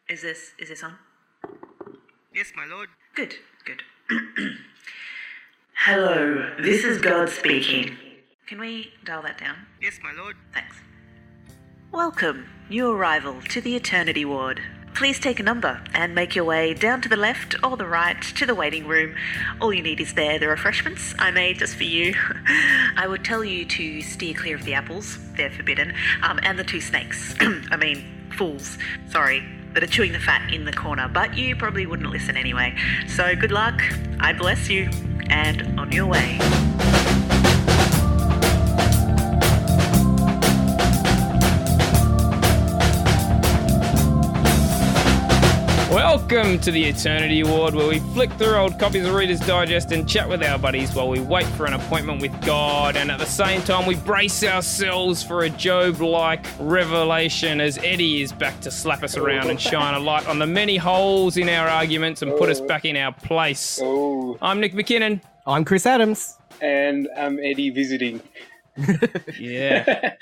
Is this on? Yes, my lord. Good. Hello, this is God speaking. Can we dial that down? Yes, my lord. Thanks. Welcome, new arrival to the Eternity Ward. Please take a number and make your way down to the left or the right to the waiting room. All you need is the refreshments I made just for you. I would tell you to steer clear of the apples, they're forbidden, and the 2 snakes. I mean, fools, sorry, that are chewing the fat in the corner, but you probably wouldn't listen anyway. So good luck, I bless you, and on your way. Welcome to the Eternity Ward, where we flick through old copies of Reader's Digest and chat with our buddies while we wait for an appointment with God, and at the same time we brace ourselves for a Job-like revelation as Eddie is back to slap us around and shine a light on the many holes in our arguments and put us back in our place. I'm Nick McKinnon. I'm Chris Adams. And I'm Eddie visiting. Yeah.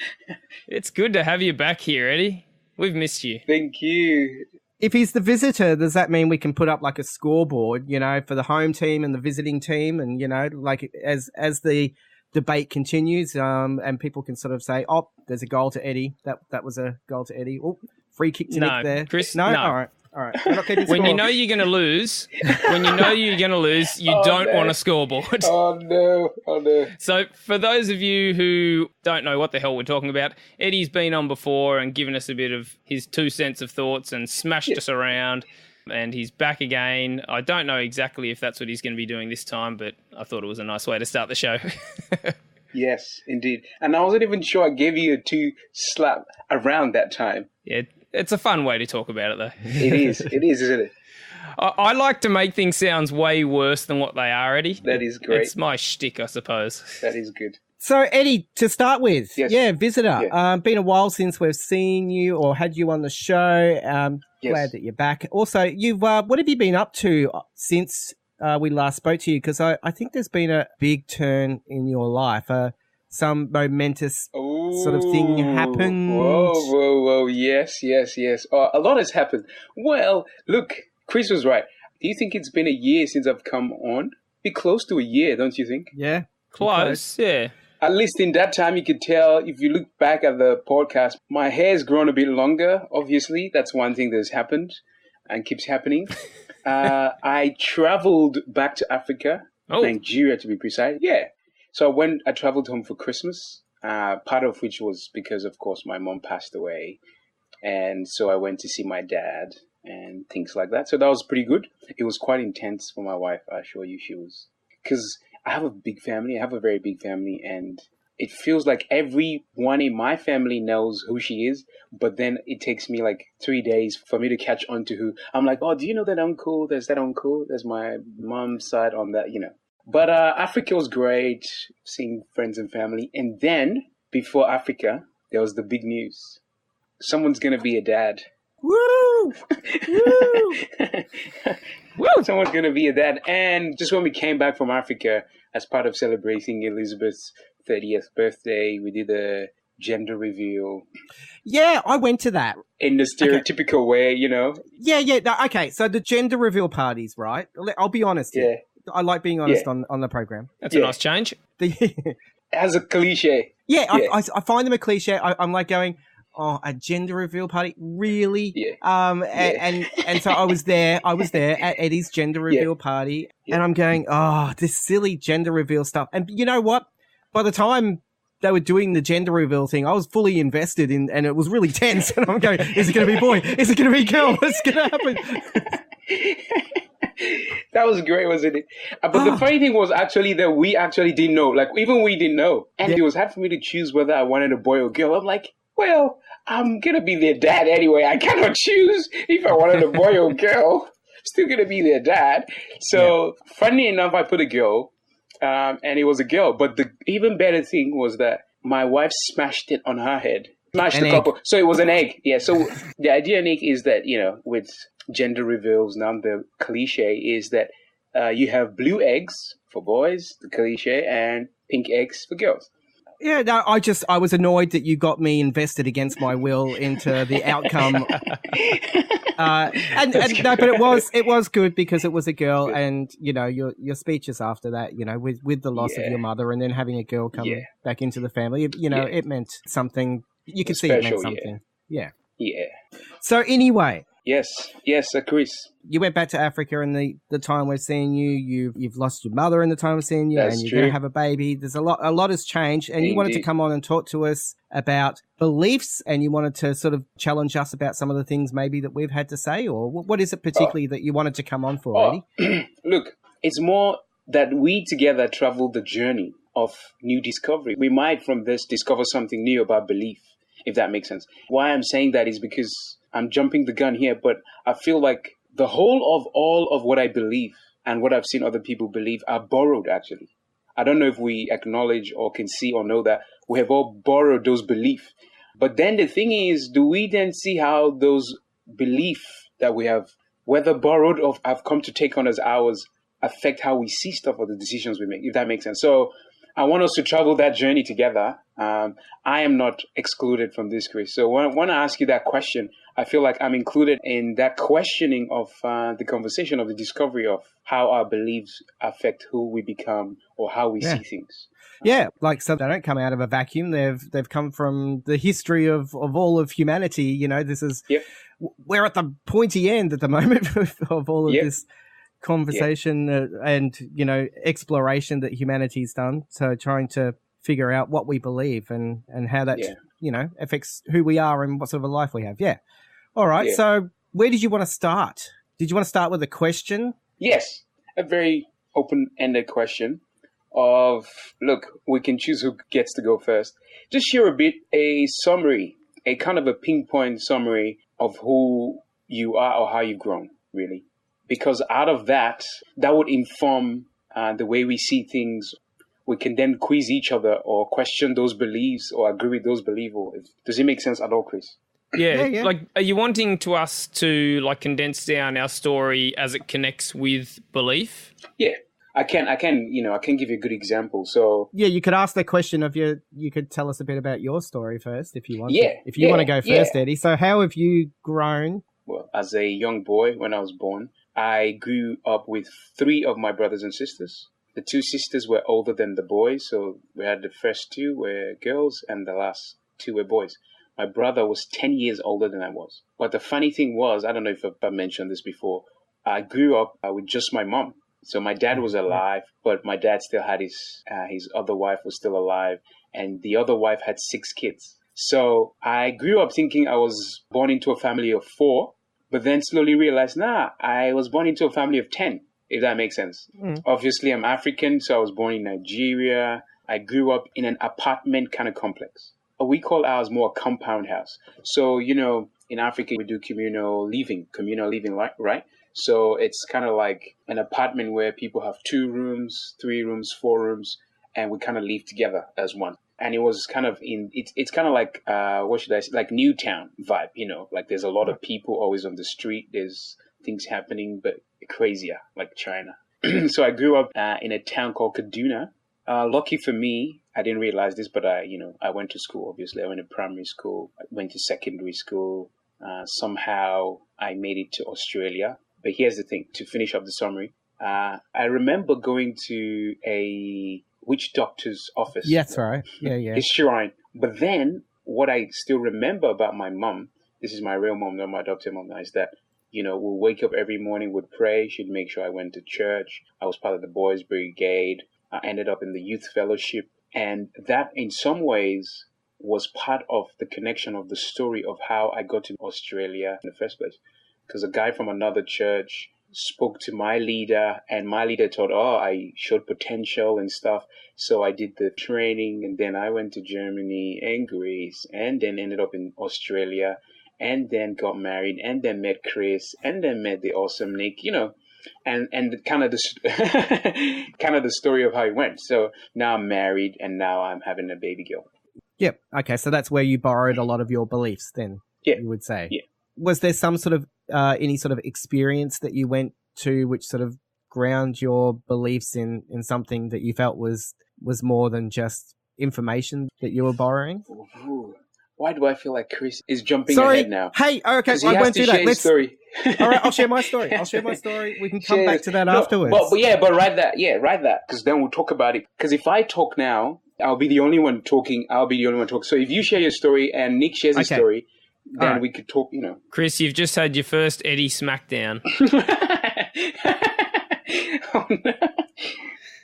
It's good to have you back here, Eddie. We've missed you. Thank you. If he's the visitor, does that mean we can put up like a scoreboard, for the home team and the visiting team, and like as the debate continues, and people can sort of say, "Oh, there's a goal to Eddie. That was a goal to Eddie. Oh, free kick to Nick there." Chris, no. All right. We're not keeping score. When you know you're going to lose, you don't want a scoreboard. Oh no. So for those of you who don't know what the hell we're talking about, Eddie's been on before and given us a bit of his 2 cents of thoughts and smashed us around, and he's back again. I don't know exactly if that's what he's going to be doing this time, but I thought it was a nice way to start the show. Yes, indeed. And I wasn't even sure I gave you a 2 slap around that time. Yeah, it's a fun way to talk about it, though. It is, isn't it? I like to make things sound way worse than what they are, Eddie. That is great. It's my shtick, I suppose. That is good. So, Eddie, to start with, yes. visitor. Yeah. Been a while since we've seen you or had you on the show. Glad that you're back. Also, you've what have you been up to since we last spoke to you? Because I think there's been a big turn in your life. Some momentous sort of thing happened. Whoa. Yes. A lot has happened. Well, look, Chris was right. Do you think it's been a year since I've come on? Be close to a year, don't you think? Yeah. Close, yeah. At least in that time, you could tell, if you look back at the podcast, my hair's grown a bit longer, obviously. That's one thing that's happened and keeps happening. I traveled back to Africa, Nigeria to be precise. Yeah. So I traveled home for Christmas, part of which was because, of course, my mom passed away. And so I went to see my dad and things like that. So that was pretty good. It was quite intense for my wife, I assure you she was. Because I have a big family. I have a very big family. And it feels like everyone in my family knows who she is. But then it takes me like 3 days for me to catch on to who. I'm like, oh, do you know that uncle? There's that uncle. There's my mom's side on that, But Africa was great, seeing friends and family. And then, before Africa, there was the big news. Someone's going to be a dad. Woo! Someone's going to be a dad. And just when we came back from Africa, as part of celebrating Elizabeth's 30th birthday, we did a gender reveal. Yeah, I went to that. In the stereotypical way, Yeah. No, okay, so the gender reveal parties, right? I'll be honest here. I like being honest on the program. That's a nice change. As a cliche. Yeah, I find them a cliche. I'm like going, a gender reveal party? Really? Yeah. And so I was there at Eddie's gender reveal party, and I'm going, this silly gender reveal stuff. And you know what? By the time they were doing the gender reveal thing, I was fully invested in, and it was really tense. And I'm going, is it going to be boy? Is it going to be girl? What's going to happen? That was great, wasn't it? But the funny thing was actually that we actually didn't know. Like, even we didn't know. And it was hard for me to choose whether I wanted a boy or girl. I'm like, well, I'm going to be their dad anyway. I cannot choose if I wanted a boy or girl. Still going to be their dad. So, funny enough, I put a girl, and it was a girl. But the even better thing was that my wife smashed it on her head. Smashed a couple. So, it was an egg. Yeah, so the idea, Nick, is that, with gender reveals now, the cliche is that you have blue eggs for boys, the cliche, and pink eggs for girls. Yeah, no, I was annoyed that you got me invested against my will into the outcome. And no, but it was good because it was a girl, Good. and your speeches after that, with the loss of your mother, and then having a girl come back into the family, it meant something. You could see it meant Special, something. Yeah. Yeah. So anyway, Yes, Chris. you went back to Africa, and the time we're seeing you've lost your mother in the time we're seeing you, That's and you're true. going to have a baby. There's a lot has changed, and you wanted to Indeed. come on and talk to us about beliefs, and you wanted to sort of challenge us about some of the things maybe that we've had to say, or what is it particularly that you wanted to come on for, Eddie? Look, it's more that we together travel the journey of new discovery. We might from this discover something new about belief, if that makes sense. Why I'm saying that is because I'm jumping the gun here, but I feel like the whole of all of what I believe and what I've seen other people believe are borrowed, actually. I don't know if we acknowledge or can see or know that we have all borrowed those beliefs. But then the thing is, do we then see how those beliefs that we have, whether borrowed or have come to take on as ours, affect how we see stuff or the decisions we make, if that makes sense? So I want us to travel that journey together. I am not excluded from this, Chris. So when I ask you that question, I feel like I'm included in that questioning of the conversation of the discovery of how our beliefs affect who we become or how we see things. Yeah, like so they don't come out of a vacuum. They've come from the history of all of humanity. This is we're at the pointy end at the moment of all of this conversation and exploration that humanity's done. So trying to figure out what we believe and how that affects who we are and what sort of a life we have. Yeah. All right. Yeah. So where did you want to start? Did you want to start with a question? Yes, a very open-ended question of, look, we can choose who gets to go first. Just share a summary, a kind of a pinpoint summary of who you are or how you've grown, really. Because out of that would inform the way we see things. We can then quiz each other or question those beliefs or agree with those beliefs. Does it make sense at all, Chris? Yeah. Like, are you wanting to us to condense down our story as it connects with belief? Yeah, I can give you a good example. So yeah, you could ask the question of you could tell us a bit about your story first if you want. Yeah, if you want to go first, Eddie. So how have you grown? Well, as a young boy, when I was born, I grew up with 3 of my brothers and sisters. The 2 sisters were older than the boys, so we had the first 2 were girls and the last 2 were boys. My brother was 10 years older than I was. But the funny thing was, I don't know if I've mentioned this before, I grew up with just my mom. So my dad was alive, but my dad still had his other wife was still alive, and the other wife had 6 kids. So I grew up thinking I was born into a family of 4, but then slowly realized, I was born into a family of 10, if that makes sense. Obviously, I'm African, so I was born in Nigeria. I grew up in an apartment kind of complex. We call ours more a compound house. So, in Africa, we do communal living, right? So it's kind of like an apartment where people have 2 rooms, 3 rooms, 4 rooms, and we kind of live together as one. And it was kind of it's kind of like, what should I say, like Newtown vibe, like there's a lot of people always on the street. There's things happening, but crazier, like China. So I grew up in a town called Kaduna. Lucky for me, I didn't realize this, but I went to school, obviously. I went to primary school, I went to secondary school. Somehow I made it to Australia. But here's the thing, to finish up the summary. I remember going to a witch doctor's office. Yeah, that's right. Yeah. His shrine. But then what I still remember about my mom, this is my real mom, not my adopted mom, is that, we'll wake up every morning, would pray. She'd make sure I went to church. I was part of the boys' brigade. I ended up in the youth fellowship. And that, in some ways, was part of the connection of the story of how I got to Australia in the first place. Because a guy from another church spoke to my leader, and my leader thought, I showed potential and stuff. So I did the training, and then I went to Germany and Greece, and then ended up in Australia, and then got married, and then met Chris, and then met the awesome Nick, and kind of the story of how it went. So now I'm married, and now I'm having a baby girl. Yep. Okay, so that's where you borrowed a lot of your beliefs then, you would say. Yeah. Was there some sort of, any sort of experience that you went to which sort of ground your beliefs in something that you felt was more than just information that you were borrowing? Ooh. Why do I feel like Chris is jumping Sorry. ahead now? Hey, okay, 'Cause he I has won't to do share that. his story. All right, I'll share my story. We can come back to that afterwards. But write that. Yeah, write that, because then we'll talk about it. Because if I talk now, I'll be the only one talking. So if you share your story and Nick shares his story, then we could talk, Chris, you've just had your first Eddie smackdown. Oh, no.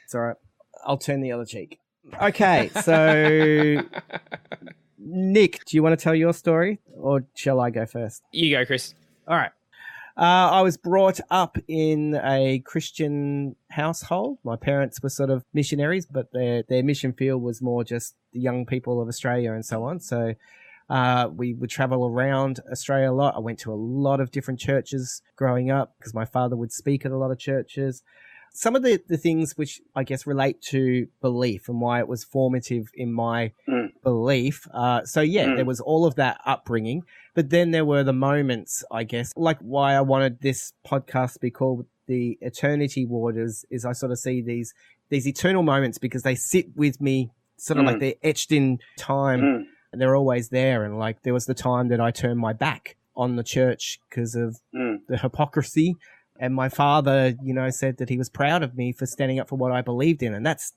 It's all right. I'll turn the other cheek. Okay, so Nick, do you want to tell your story or shall I go first? You go, Chris. All right. I was brought up in a Christian household. My parents were sort of missionaries, but their mission field was more just the young people of Australia and so on. So we would travel around Australia a lot. I went to a lot of different churches growing up because my father would speak at a lot of churches. Some of the things which I guess relate to belief and why it was formative in my belief. There was all of that upbringing. But then there were the moments, I guess, like why I wanted this podcast to be called The Eternity Ward is I sort of see these eternal moments because they sit with me sort of like they're etched in time and they're always there. And like there was the time that I turned my back on the church because of the hypocrisy. And my father, said that he was proud of me for standing up for what I believed in. And that's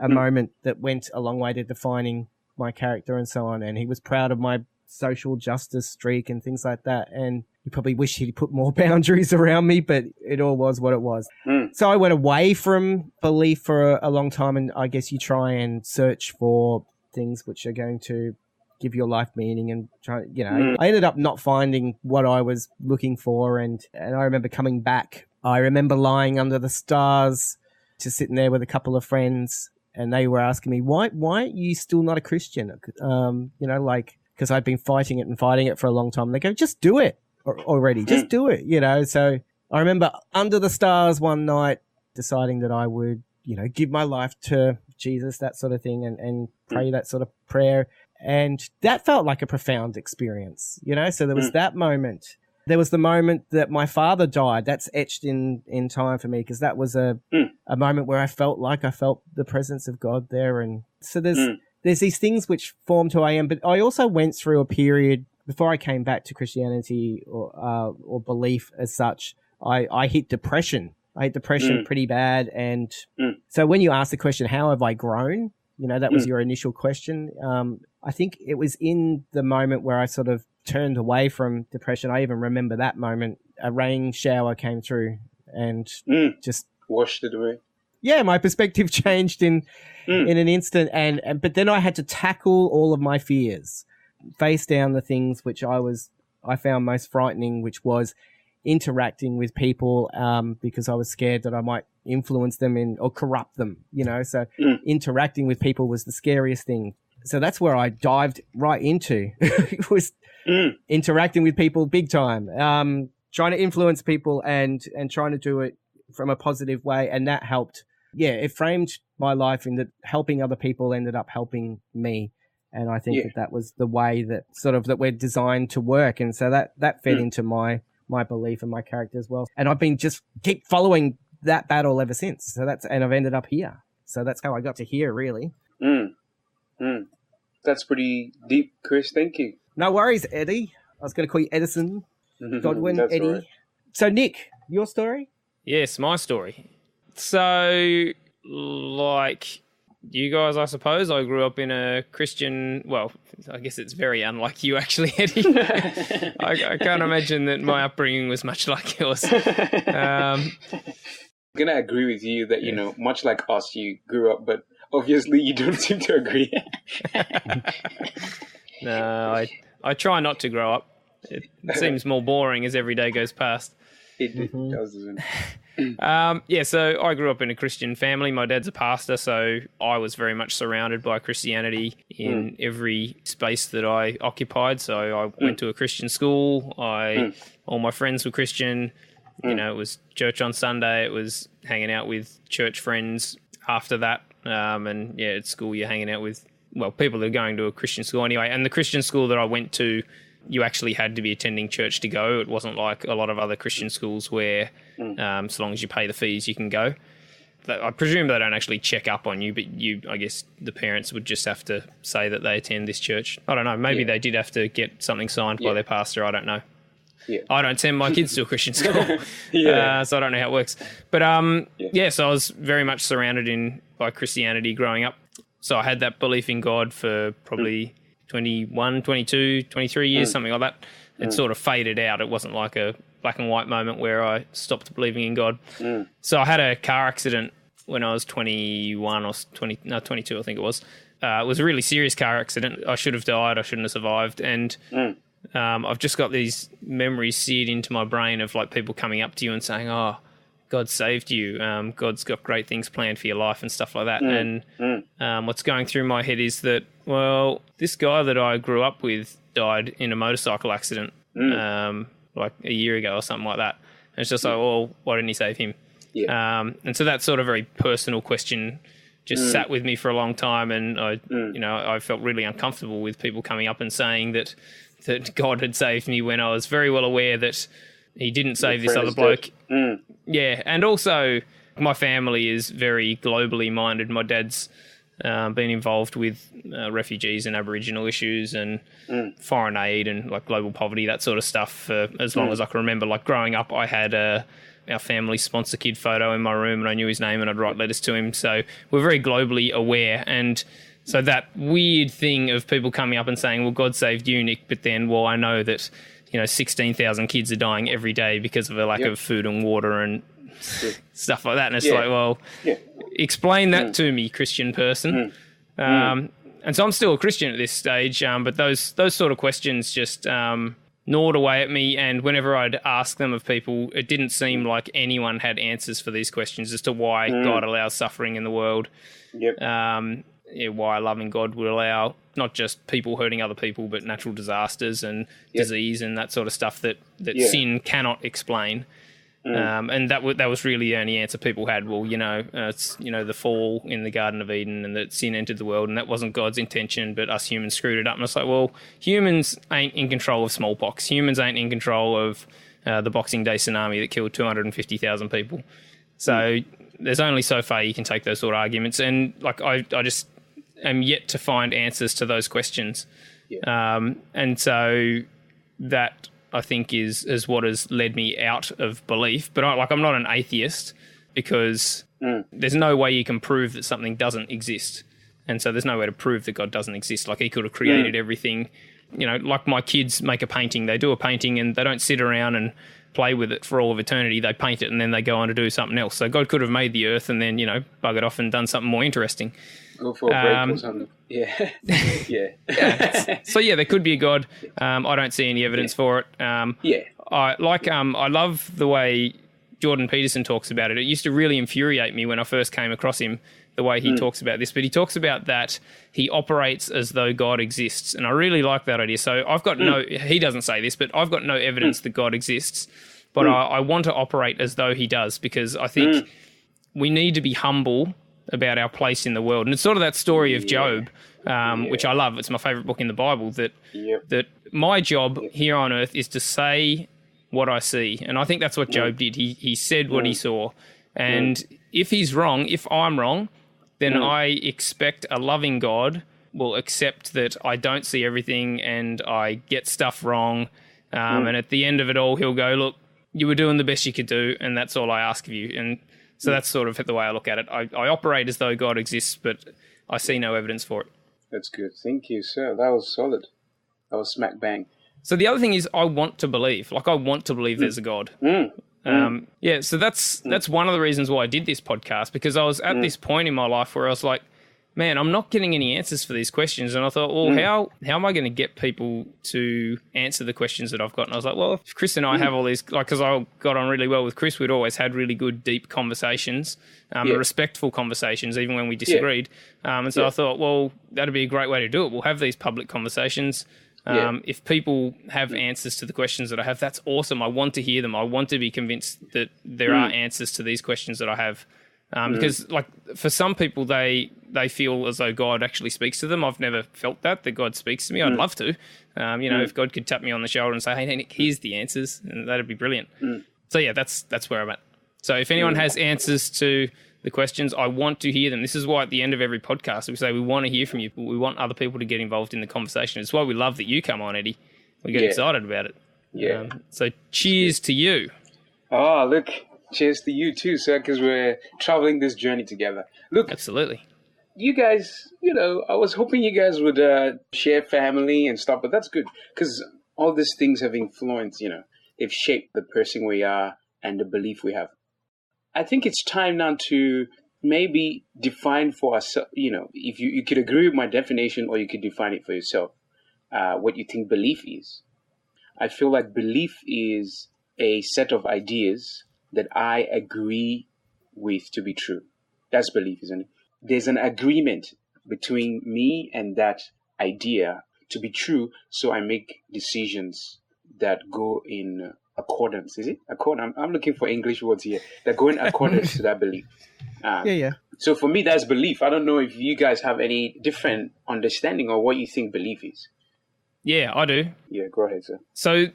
a moment that went a long way to defining my character and so on. And he was proud of my social justice streak and things like that. And he probably wished he'd put more boundaries around me, but it all was what it was. So I went away from belief for a long time. And I guess you try and search for things which are going to give your life meaning and try, I ended up not finding what I was looking for. And I remember coming back. I remember lying under the stars, just sitting there with a couple of friends, and they were asking me, why are you still not a Christian? Because I'd been fighting it for a long time. And they go, just do it already. Just do it, So I remember under the stars one night deciding that I would, give my life to Jesus, that sort of thing, and pray that sort of prayer. And that felt like a profound experience, So there was that moment. There was the moment that my father died. That's etched in time for me because that was a moment where I felt the presence of God there. And so there's these things which formed who I am. But I also went through a period before I came back to Christianity or belief as such. I hit depression. I hit depression pretty bad. And so when you ask the question, how have I grown? That was your initial question. I think it was in the moment where I sort of turned away from depression. I even remember that moment. A rain shower came through and just washed it away. Yeah, my perspective changed in an instant. But then I had to tackle all of my fears, face down the things which I found most frightening, which was interacting with people because I was scared that I might influence them or corrupt them, So interacting with people was the scariest thing. So that's where I dived right into. It was interacting with people big time, trying to influence people and trying to do it from a positive way. And that helped. Yeah, it framed my life in that helping other people ended up helping me. And I think that was the way that that we're designed to work. And so that fed into my belief and my character as well. And I've been just keep following that battle ever since. And I've ended up here. So that's how I got to here, really. That's pretty deep, Chris. Thank you. No worries, Eddie. I was going to call you Edison, Godwin, Eddie. Right. So, Nick, your story? Yes, my story. So, like you guys, I suppose, I grew up in a Christian... Well, I guess it's very unlike you, actually, Eddie. I can't imagine that my upbringing was much like yours. I'm going to agree with you that, much like us, you grew up, but obviously you don't seem to agree. No, I try not to grow up. It seems more boring as every day goes past. It does, doesn't it? So I grew up in a Christian family. My dad's a pastor, so I was very much surrounded by Christianity in every space that I occupied. So I went to a Christian school. All my friends were Christian. It was church on Sunday. It was hanging out with church friends after that. At school you're hanging out with, people that are going to a Christian school anyway. And the Christian school that I went to, you actually had to be attending church to go. It wasn't like a lot of other Christian schools where so long as you pay the fees, you can go. I presume they don't actually check up on you, but I guess the parents would just have to say that they attend this church. I don't know. Maybe they did have to get something signed by their pastor. I don't know. Yeah. I don't send my kids to a Christian school, so I don't know how it works. But so I was very much surrounded by Christianity growing up. So I had that belief in God for probably 21, 22, 23 years, something like that. It sort of faded out. It wasn't like a black and white moment where I stopped believing in God. So I had a car accident when I was 21 or 22, I think it was. It was a really serious car accident. I should have died. I shouldn't have survived. And I've just got these memories seared into my brain of like people coming up to you and saying, "Oh, God saved you. God's got great things planned for your life," and stuff like that. And what's going through my head is that, well, this guy that I grew up with died in a motorcycle accident like a year ago or something like that. And it's just like, well, why didn't he save him? Yeah. And so that sort of very personal question just sat with me for a long time, and I felt really uncomfortable with people coming up and saying that God had saved me when I was very well aware that he didn't save this other bloke. Yeah, and also my family is very globally minded. My dad's been involved with refugees and Aboriginal issues and foreign aid and like global poverty, that sort of stuff for as long as I can remember. Like growing up, I had our family sponsor kid photo in my room, and I knew his name and I'd write letters to him. So we're very globally aware. And so that weird thing of people coming up and saying, well, God saved you, Nick, but then, well, I know that 16,000 kids are dying every day because of a lack of food and water and stuff like that. And it's like, well, explain that to me, Christian person. And so I'm still a Christian at this stage, but those sort of questions just gnawed away at me. And whenever I'd ask them of people, it didn't seem like anyone had answers for these questions as to why God allows suffering in the world. Why a loving God would allow not just people hurting other people, but natural disasters and disease and that sort of stuff that sin cannot explain. And that was really the only answer people had. Well, it's the fall in the Garden of Eden and that sin entered the world, and that wasn't God's intention, but us humans screwed it up. And it's like, well, humans ain't in control of smallpox. Humans ain't in control of the Boxing Day tsunami that killed 250,000 people. So there's only so far you can take those sort of arguments. And like I just am yet to find answers to those questions. And so that, I think, is what has led me out of belief. But I'm not an atheist, because there's no way you can prove that something doesn't exist. And so there's no way to prove that God doesn't exist. Like he could have created everything. Like my kids make a painting. They do a painting and they don't sit around and play with it for all of eternity. They paint it and then they go on to do something else. So God could have made the earth and then, buggered off and done something more interesting. Go for a break or something. Yeah. So there could be a God. I don't see any evidence for it. I love the way Jordan Peterson talks about it. It used to really infuriate me when I first came across him, the way he talks about this. But he talks about that he operates as though God exists. And I really like that idea. So I've got he doesn't say this, but I've got no evidence that God exists. But I want to operate as though he does, because I think we need to be humble about our place in the world. And it's sort of that story of Job, which I love. It's my favourite book in the Bible, that my job here on earth is to say what I see. And I think that's what Job did. He said what he saw. And if he's wrong, if I'm wrong, then I expect a loving God will accept that I don't see everything and I get stuff wrong. And at the end of it all, he'll go, look, you were doing the best you could do, and that's all I ask of you. And so that's sort of the way I look at it. I operate as though God exists, but I see no evidence for it. That's good. Thank you, sir. That was solid. That was smack bang. So the other thing is I want to believe. Like, I want to believe there's a God. So that's one of the reasons why I did this podcast, because I was at this point in my life where I was like, man, I'm not getting any answers for these questions. And I thought, well, how am I going to get people to answer the questions that I've got? And I was like, well, if Chris and I have all these, like, because I got on really well with Chris, we'd always had really good, deep conversations, respectful conversations, even when we disagreed. And so I thought, well, that'd be a great way to do it. We'll have these public conversations. If people have answers to the questions that I have, that's awesome. I want to hear them. I want to be convinced that there are answers to these questions that I have. Because, like, for some people, they feel as though God actually speaks to them. I've never felt that God speaks to me. I'd love to. If God could tap me on the shoulder and say, hey, Nick, here's the answers, and that'd be brilliant. So, that's where I'm at. So if anyone has answers to the questions. I want to hear them. This is why at the end of every podcast we say we want to hear from you. We want other people to get involved in the conversation. It's why we love that you come on, Eddie. We get excited about it. Yeah. So cheers to you. Oh, look. Cheers to you too, sir, because we're traveling this journey together. Look. Absolutely. You guys, I was hoping you guys would share family and stuff, but that's good because all these things have influenced, they've shaped the person we are and the belief we have. I think it's time now to maybe define for ourselves, if you could agree with my definition or you could define it for yourself, what you think belief is. I feel like belief is a set of ideas that I agree with to be true. That's belief, isn't it? There's an agreement between me and that idea to be true, so I make decisions that go in accordance. Is it? I'm looking for English words here. That go in accordance to that belief. Yeah. So for me, that's belief. I don't know if you guys have any different understanding of what you think belief is. Yeah, I do. Yeah, go ahead, sir. So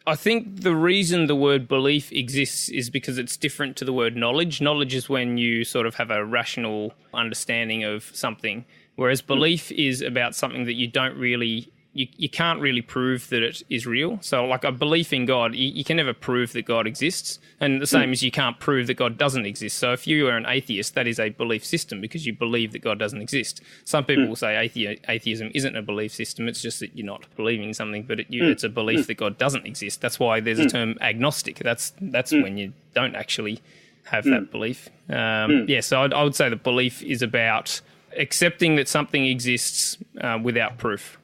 I think the reason the word belief exists is because it's different to the word knowledge. Knowledge is when you sort of have a rational understanding of something, whereas belief is about something that you don't really... You can't really prove that it is real. So like a belief in God, you can never prove that God exists. And the same as you can't prove that God doesn't exist. So if you are an atheist, that is a belief system because you believe that God doesn't exist. Some people will say atheism isn't a belief system. It's just that you're not believing in something, but it's a belief that God doesn't exist. That's why there's a term agnostic. That's when you don't actually have that belief. So I would say that belief is about accepting that something exists without proof.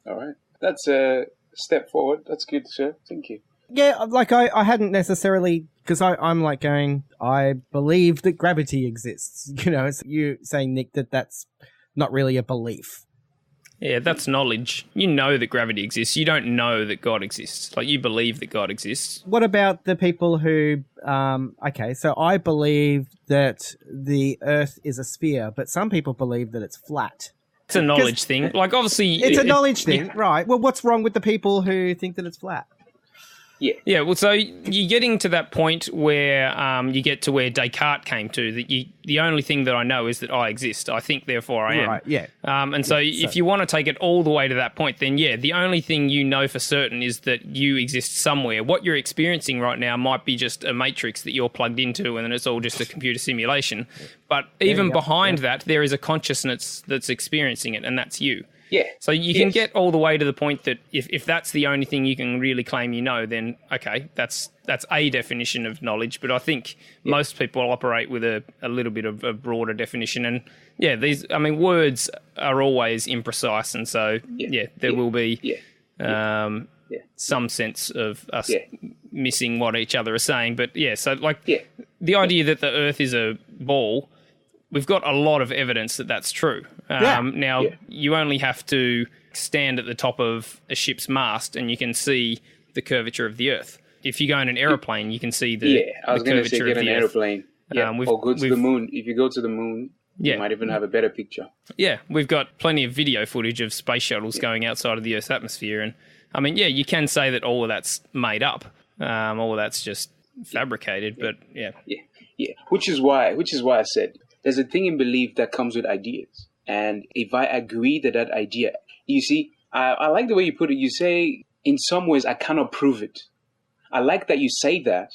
All right. That's a step forward. That's good, sir. Thank you. Yeah, like I hadn't necessarily, because I'm like going, I believe that gravity exists. It's you saying, Nick, that's not really a belief. Yeah, that's knowledge. You know that gravity exists. You don't know that God exists. Like, you believe that God exists. What about the people who, so I believe that the Earth is a sphere, but some people believe that it's flat. It's a knowledge thing. Like, obviously... It's a knowledge thing, right. Well, what's wrong with the people who think that it's flat? Yeah. Well, so you're getting to that point where you get to where Descartes came to, that the only thing that I know is that I exist. I think, therefore I am. Right, yeah. If you want to take it all the way to that point, then the only thing you know for certain is that you exist somewhere. What you're experiencing right now might be just a matrix that you're plugged into and then it's all just a computer simulation. But even behind that, there is a consciousness that's experiencing it, and that's you. Yeah. So you can get all the way to the point that if that's the only thing you can really claim you know, then okay, that's a definition of knowledge. But I think most people operate with a little bit of a broader definition. And words are always imprecise, and so there will be some sense of us missing what each other are saying. But the idea that the Earth is a ball, we've got a lot of evidence that that's true. You only have to stand at the top of a ship's mast and you can see the curvature of the Earth. If you go in an aeroplane, you can see the I was going to say get an aeroplane. Or go to the moon. If you go to the moon, you might even have a better picture. Yeah, we've got plenty of video footage of space shuttles going outside of the Earth's atmosphere. And you can say that all of that's made up. All of that's just fabricated, but Yeah. Which is why I said there's a thing in belief that comes with ideas. And if I agree that idea, you see, I like the way you put it. You say, in some ways, I cannot prove it. I like that you say that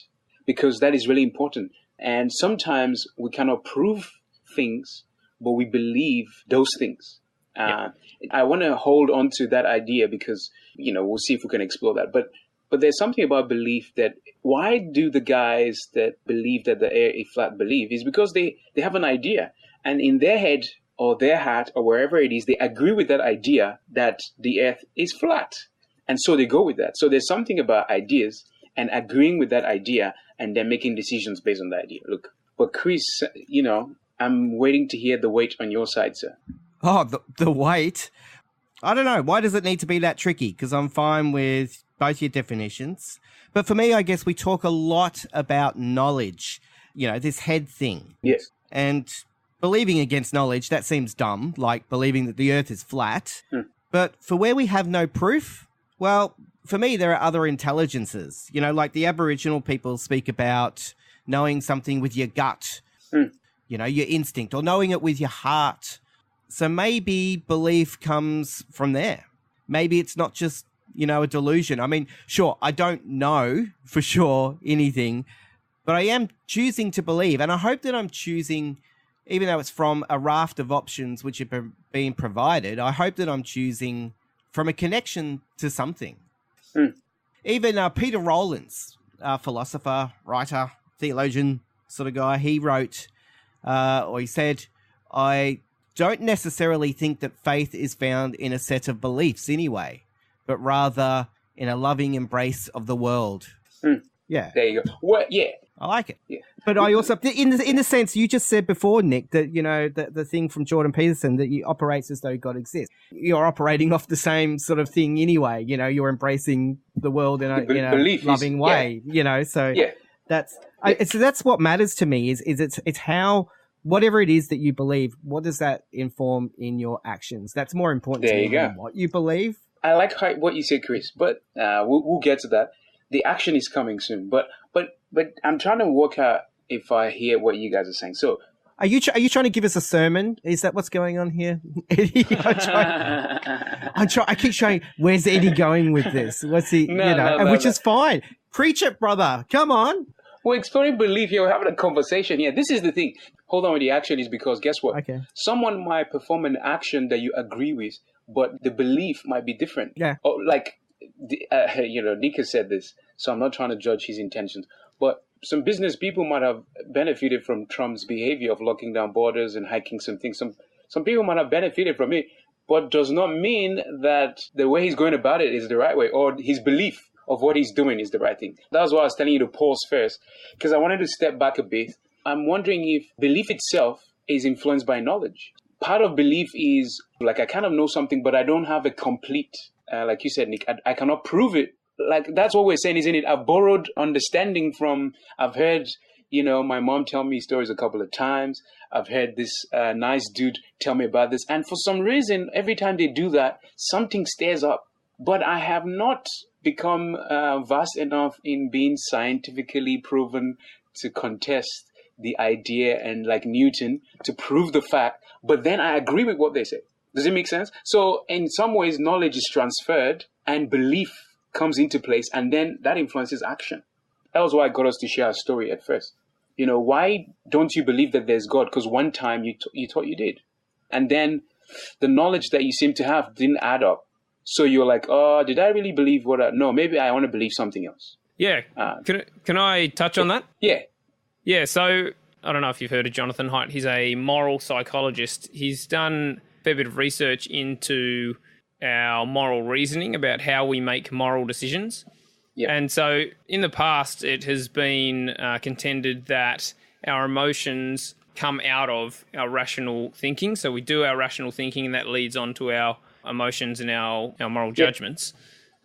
because that is really important. And sometimes we cannot prove things, but we believe those things. I want to hold on to that idea because, we'll see if we can explore that. But there's something about belief that why do the guys that believe that the air is flat believe is because they have an idea, and in their head or their heart or wherever it is, they agree with that idea that the earth is flat. And so they go with that. So there's something about ideas and agreeing with that idea and then making decisions based on that idea. Look, but Chris, I'm waiting to hear the weight on your side, sir. Oh, the weight? I don't know. Why does it need to be that tricky? Because I'm fine with both your definitions. But for me, I guess we talk a lot about knowledge, this head thing. Yes. And believing against knowledge, that seems dumb, like believing that the earth is flat. But for where we have no proof, well, for me, there are other intelligences. Like the Aboriginal people speak about knowing something with your gut. your instinct, or knowing it with your heart. So maybe belief comes from there. Maybe it's not just, a delusion. I mean, sure, I don't know for sure anything, but I am choosing to believe. And I hope that I'm choosing, even though it's from a raft of options which have been being provided, I hope that I'm choosing from a connection to something. Even Peter Rollins, philosopher, writer, theologian sort of guy, he wrote, or he said, I don't necessarily think that faith is found in a set of beliefs anyway, but rather in a loving embrace of the world. Yeah. There you go. Well, yeah. I like it. Yeah. But I also, in the sense you just said before, Nick, that, the thing from Jordan Peterson, that you operates as though God exists. You're operating off the same sort of thing anyway. You're embracing the world in a loving way, so that's what matters to me is it's how, whatever it is that you believe, what does that inform in your actions? That's more important to me than what you believe. I like what you said, Chris, but we'll get to that. The action is coming soon, but I'm trying to work out if I hear what you guys are saying. So, are you trying to give us a sermon? Is that what's going on here, Eddie? I keep showing. Where's Eddie going with this? What's he? Which is fine. Preach it, brother. Come on. We're exploring belief here. We're having a conversation here. This is the thing. Hold on with the action is because guess what? Okay. Someone might perform an action that you agree with, but the belief might be different. Yeah. Or like, Nick has said this, so I'm not trying to judge his intentions. But some business people might have benefited from Trump's behavior of locking down borders and hiking some things. Some people might have benefited from it, but does not mean that the way he's going about it is the right way, or his belief of what he's doing is the right thing. That's why I was telling you to pause first, because I wanted to step back a bit. I'm wondering if belief itself is influenced by knowledge. Part of belief is, like, I kind of know something, but I don't have a complete, like you said, Nick, I cannot prove it. Like, that's what we're saying, isn't it? I've borrowed understanding from, I've heard, my mom tell me stories a couple of times. I've heard this nice dude tell me about this. And for some reason, every time they do that, something stirs up. But I have not become vast enough in being scientifically proven to contest the idea and, like Newton, to prove the fact. But then I agree with what they say. Does it make sense? So in some ways, knowledge is transferred and belief comes into place, and then that influences action. That was why I got us to share our story at first. Why don't you believe that there's God? Because one time you thought you did. And then the knowledge that you seem to have didn't add up. So you're like, oh, did I really believe no, maybe I want to believe something else. Yeah. Can I touch on that? Yeah. Yeah, so I don't know if you've heard of Jonathan Haidt. He's a moral psychologist. He's done a fair bit of research into our moral reasoning about how we make moral decisions. Yep. And so in the past, it has been contended that our emotions come out of our rational thinking. So we do our rational thinking, and that leads on to our emotions and our moral judgments.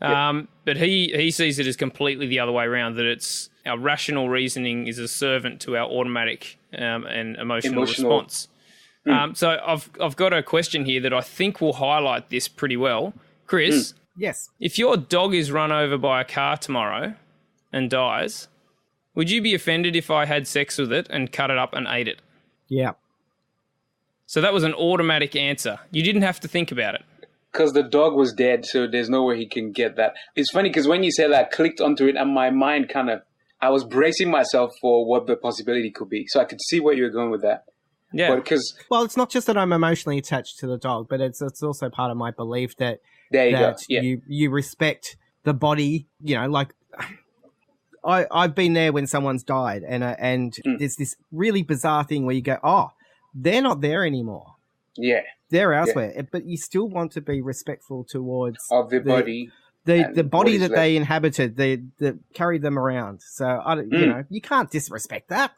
Yep. But he sees it as completely the other way around, that it's our rational reasoning is a servant to our automatic and emotional response. So I've got a question here that I think will highlight this pretty well. Chris? Yes. If your dog is run over by a car tomorrow and dies, would you be offended if I had sex with it and cut it up and ate it? Yeah. So that was an automatic answer. You didn't have to think about it. Because the dog was dead, so there's no way he can get that. It's funny because when you said that, I clicked onto it and my mind I was bracing myself for what the possibility could be. So I could see where you were going with that. Yeah. Well, it's not just that I'm emotionally attached to the dog, but it's also part of my belief that you respect the body. Like I've been there when someone's died, and there's this really bizarre thing where you go, oh, they're not there anymore. Yeah, they're elsewhere, but you still want to be respectful towards of the body. The body that they inhabited, that carried them around. So you can't disrespect that.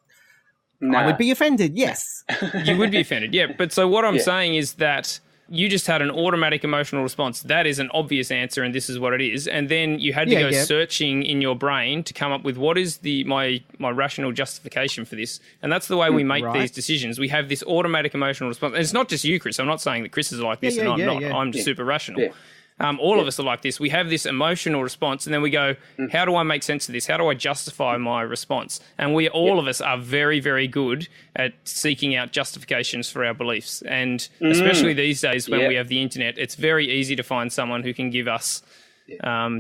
Nah. I would be offended, yes. You would be offended, yeah. But so what I'm saying is that you just had an automatic emotional response. That is an obvious answer, and this is what it is. And then you had to go searching in your brain to come up with what is my rational justification for this. And that's the way we make these decisions. We have this automatic emotional response. And it's not just you, Chris. I'm not saying that Chris is like this and I'm not. I'm just super rational. All of us are like this. We have this emotional response, and then we go, how do I make sense of this? How do I justify my response? And all of us are very, very good at seeking out justifications for our beliefs. And especially these days when we have the internet, it's very easy to find someone who can give us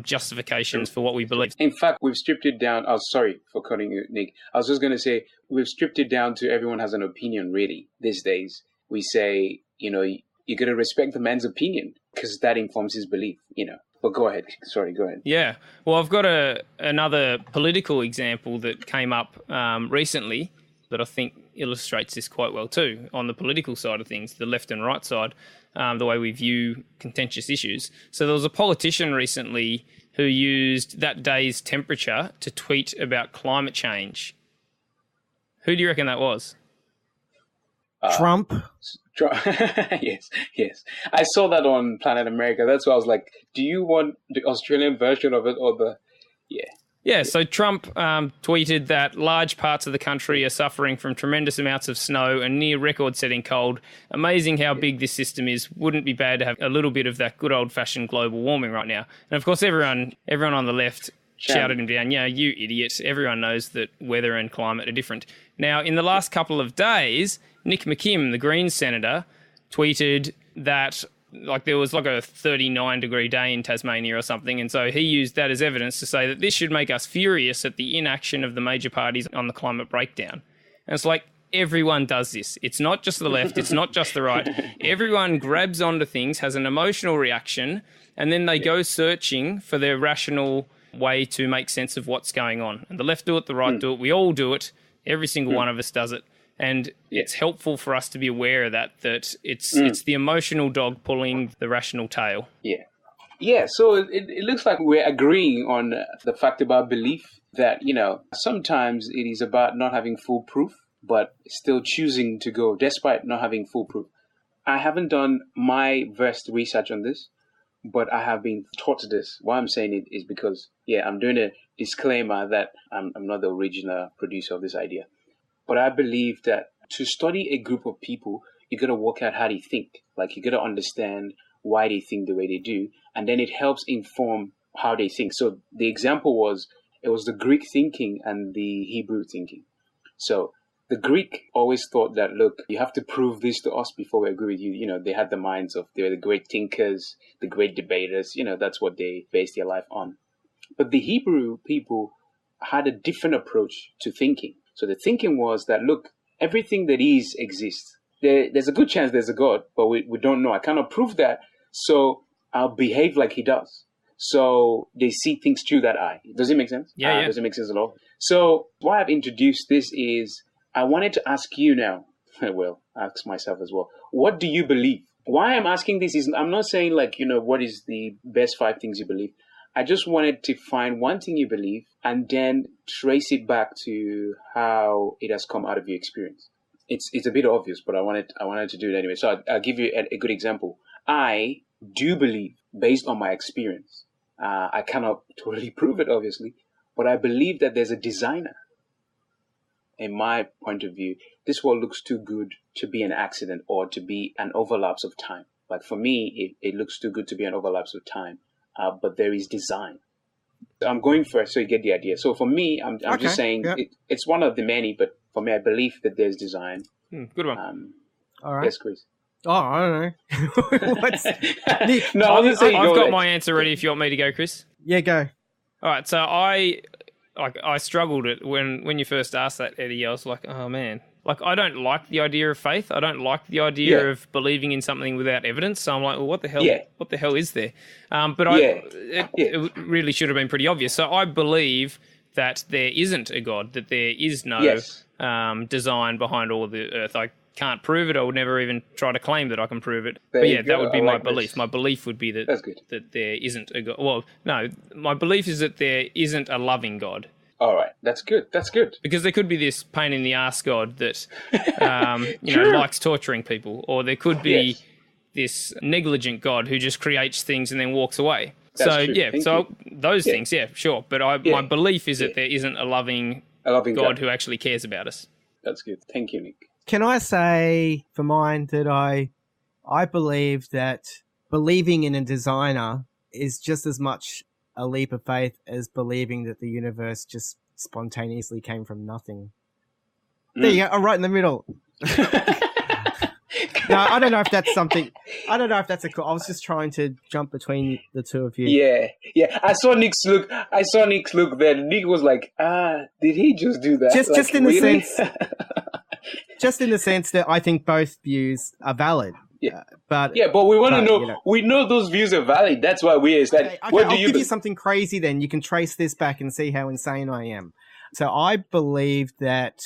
justifications for what we believe. In fact, we've stripped it down. Oh, sorry for cutting you, Nick. I was just going to say, we've stripped it down to everyone has an opinion, really, these days. We say, you got to respect the man's opinion because that informs his belief, But go ahead. Sorry, go ahead. Yeah. Well, I've got another political example that came up recently that I think illustrates this quite well too, on the political side of things, the left and right side, the way we view contentious issues. So there was a politician recently who used that day's temperature to tweet about climate change. Who do you reckon that was? Trump. Yes. I saw that on Planet America. That's why I was like, do you want the Australian version of it or the... Yeah, so Trump tweeted that large parts of the country are suffering from tremendous amounts of snow and near record-setting cold. Amazing how big this system is. Wouldn't be bad to have a little bit of that good old-fashioned global warming right now. And of course, everyone on the left shouted him down, yeah, you idiot. Everyone knows that weather and climate are different. Now, in the last couple of days, Nick McKim, the Greens senator, tweeted that there was a 39-degree day in Tasmania or something, and so he used that as evidence to say that this should make us furious at the inaction of the major parties on the climate breakdown. And it's like, everyone does this. It's not just the left, it's not just the right. Everyone grabs onto things, has an emotional reaction, and then they go searching for their rational way to make sense of what's going on. And the left do it, the right do it, we all do it, every single one of us does it. And it's helpful for us to be aware of that it's the emotional dog pulling the rational tail. Yeah, so it looks like we're agreeing on the fact about belief that, sometimes it is about not having full proof, but still choosing to go despite not having full proof. I haven't done my versed research on this, but I have been taught this. Why I'm saying it is because, I'm doing a disclaimer that I'm not the original producer of this idea. But I believe that to study a group of people, you got to work out how they think. You got to understand why they think the way they do. And then it helps inform how they think. So the example was the Greek thinking and the Hebrew thinking. So the Greek always thought that, look, you have to prove this to us before we agree with you. They had the minds of, they were the great thinkers, the great debaters. That's what they based their life on. But the Hebrew people had a different approach to thinking. So the thinking was that, look, everything that is exists. There's a good chance there's a God, but we don't know. I cannot prove that, so I'll behave like he does. So they see things through that eye. Does it make sense? Yeah. Does it make sense at all? So why I've introduced this is I wanted to ask you now, well, ask myself as well, what do you believe? Why I'm asking this is I'm not saying what is the best 5 things you believe. I just wanted to find one thing you believe and then trace it back to how it has come out of your experience. It's a bit obvious, but I wanted to do it anyway. So I'll give you a good example. I do believe, based on my experience, I cannot totally prove it, obviously, but I believe that there's a designer. In my point of view, this world looks too good to be an accident or to be an overlapse of time. For me, it looks too good to be an overlapse of time. But there is design. I'm going first so you get the idea. So for me, I'm just saying it's one of the many, but for me, I believe that there's design. Good one. All right. Yes, Chris. Oh, I don't know. Nick, No, I've got my answer ready if you want me to go, Chris. Yeah, go. All right, so I struggled it when you first asked that, Eddie. I was like, oh man, I don't like the idea of faith. I don't like the idea of believing in something without evidence. So I'm like, well, what the hell? What the hell is there? It really should have been pretty obvious. So I believe that there isn't a God, that there is no design behind all of the earth. I can't prove it. I would never even try to claim that I can prove it. That would be my belief. This. My belief would be that there isn't a God. Well, no, my belief is that there isn't a loving God. All right, that's good. That's good. Because there could be this pain in the ass God that, likes torturing people, or there could be this negligent God who just creates things and then walks away. That's true. Those things, sure. But my belief is that there isn't a loving God who actually cares about us. That's good. Thank you, Nick. Can I say for mine that I believe that believing in a designer is just as much a leap of faith as believing that the universe just spontaneously came from nothing. There you go. I'm right in the middle. No, I don't know if that's something. I don't know if that's a. I was just trying to jump between the two of you. Yeah. I saw Nick's look. There. Nick was like, did he just do that? Just in the sense. Just in the sense that I think both views are valid. But we want to know. We know those views are valid. That's why we asked that. Okay, I'll give you something crazy. Then you can trace this back and see how insane I am. So I believe that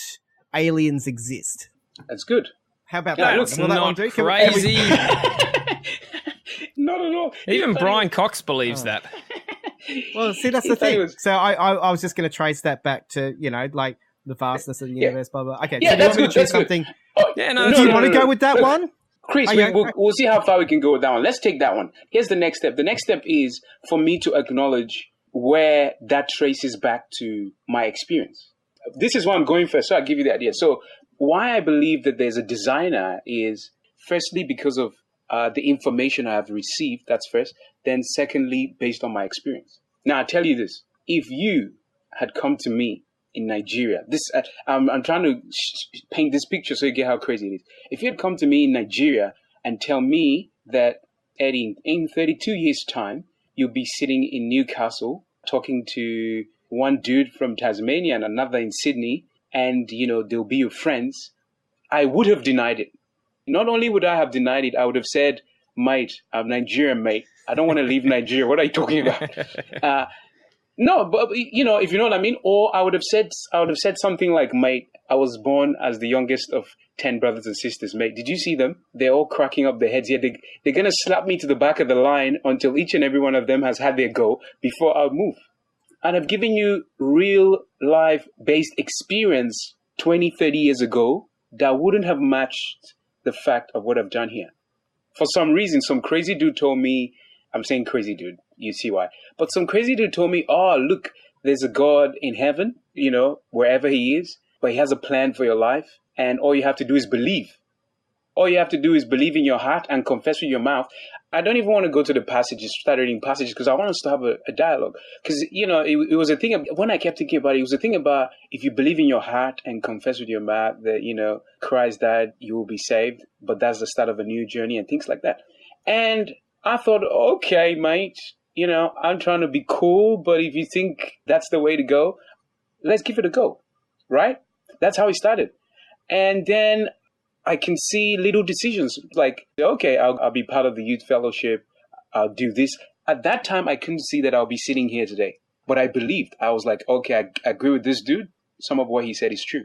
aliens exist. That's good. How about that? Will that one do? Crazy. Not at all. Even Brian Cox believes that. Well, see, that's the thing. So I was just going to trace that back to, like the vastness of the universe, blah, blah. Okay, yeah, so do you want me to choose something? Do you want to go with that one? Chris, we'll see how far we can go with that one. Let's take that one. Here's the next step. The next step is for me to acknowledge where that traces back to my experience. This is where I'm going first, so I'll give you the idea. So why I believe that there's a designer is firstly because of the information I have received. That's first. Then secondly, based on my experience. Now, I'll tell you this. If you had come to me in Nigeria, I'm trying to paint this picture so you get how crazy it is. If you had come to me in Nigeria and tell me that, Eddie, in 32 years' time, you'll be sitting in Newcastle talking to one dude from Tasmania and another in Sydney, and, they'll be your friends, I would have denied it. Not only would I have denied it, I would have said, mate, I'm Nigerian, mate. I don't want to leave Nigeria. What are you talking about? No, but, if you know what I mean. Or I would have said something like, mate, I was born as the youngest of 10 brothers and sisters, mate. Did you see them? They're all cracking up their heads here. They're going to slap me to the back of the line until each and every one of them has had their go before I'll move. And I've given you real life-based experience 20, 30 years ago that wouldn't have matched the fact of what I've done here. For some reason, some crazy dude told me, I'm saying crazy dude, you see why. But some crazy dude told me, look, there's a God in heaven, wherever he is, but he has a plan for your life. And all you have to do is believe. All you have to do is believe in your heart and confess with your mouth. I don't even want to go to the passages, start reading passages, because I want us to have a dialogue. Because, it was a thing, when I kept thinking about it, it was a thing about if you believe in your heart and confess with your mouth that, Christ died, you will be saved. But that's the start of a new journey and things like that. And I thought, okay, mate, I'm trying to be cool, but if you think that's the way to go, let's give it a go, right? That's how it started. And then I can see little decisions like, okay, I'll be part of the youth fellowship. I'll do this. At that time, I couldn't see that I'll be sitting here today, but I believed. I was like, okay, I agree with this dude. Some of what he said is true.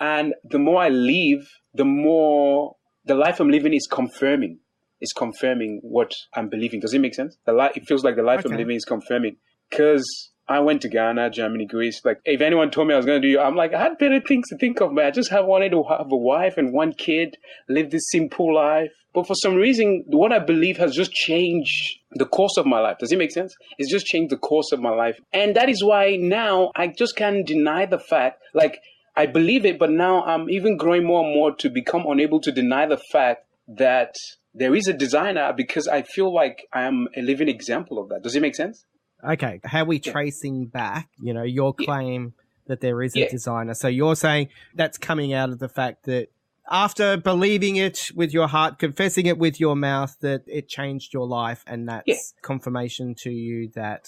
And the more I live, the more the life I'm living is confirming. It's confirming what I'm believing. Does it make sense? It feels like the life I'm living is confirming. Because I went to Ghana, Germany, Greece. Like, if anyone told me I was going to do it, I'm like, I had better things to think of, man. I just wanted to have a wife and one kid, live this simple life. But for some reason, what I believe has just changed the course of my life. Does it make sense? It's just changed the course of my life. And that is why now I just can't deny the fact, like, I believe it, but now I'm even growing more and more to become unable to deny the fact that there is a designer, because I feel like I am a living example of that. Does it make sense? Okay. How are we tracing back, your claim that there is a designer? So you're saying that's coming out of the fact that after believing it with your heart, confessing it with your mouth, that it changed your life, and that's confirmation to you that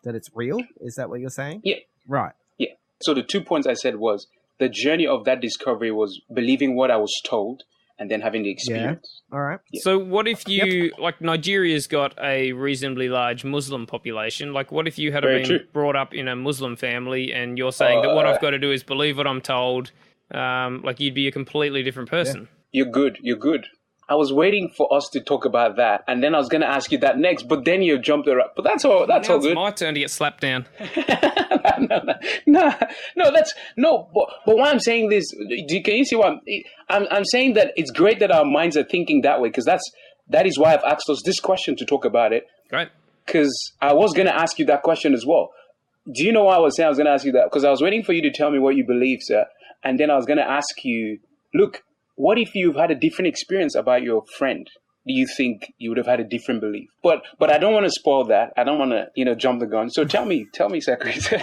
it's real? Is that what you're saying? Yeah. Right. Yeah. So the 2 points I said was the journey of that discovery was believing what I was told, and then having the experience. Yeah. All right. Yeah. So what if you, like, Nigeria's got a reasonably large Muslim population. Like, what if you had been brought up in a Muslim family and you're saying that what I've got to do is believe what I'm told? Like, you'd be a completely different person. Yeah. You're good. I was waiting for us to talk about that, and then I was going to ask you that next, but then you jumped around. But that's all good. It's my turn to get slapped down. No. But why I'm saying this, can you see what I'm saying? That it's great that our minds are thinking that way, because that is why I've asked us this question to talk about it. Right. Because I was going to ask you that question as well. Do you know why I was saying I was going to ask you that? Because I was waiting for you to tell me what you believe, sir. And then I was going to ask you, look, what if you've had a different experience about your friend? do you think you would have had a different belief? But I don't want to spoil that. I don't want to, jump the gun. So tell me, Sir Chris.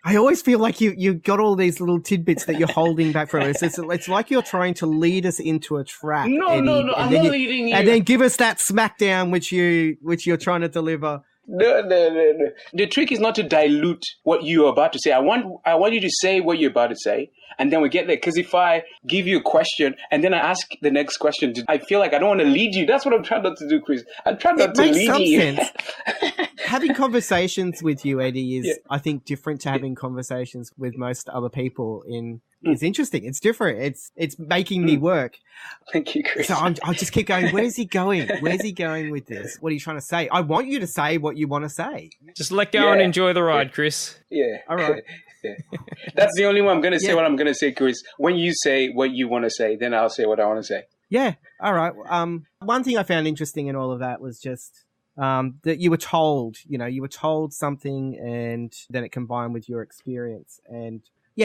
I always feel like you got all these little tidbits that you're holding back from us. It's like you're trying to lead us into a trap. No, Eddie, I'm not leading you. And then give us that smackdown which you're trying to deliver. No. The trick is not to dilute what you're about to say. I want you to say what you're about to say, and then we get there. Because if I give you a question and then I ask the next question, I feel like I don't want to lead you. That's what I'm trying not to do, Chris. I'm trying not to lead you. It makes some sense. Having conversations with you, Eddie, is I think different to having conversations with most other people. It's interesting. It's different. It's making me work. Thank you, Chris. So I just keep going, where's he going? Where's he going with this? What are you trying to say? I want you to say what you want to say. Just let go and enjoy the ride, Chris. Yeah. All right. Yeah. That's the only one I'm going to say what I'm going to say, Chris. When you say what you want to say, then I'll say what I want to say. Yeah. All right. One thing I found interesting in all of that was just that you were told something and then it combined with your experience. And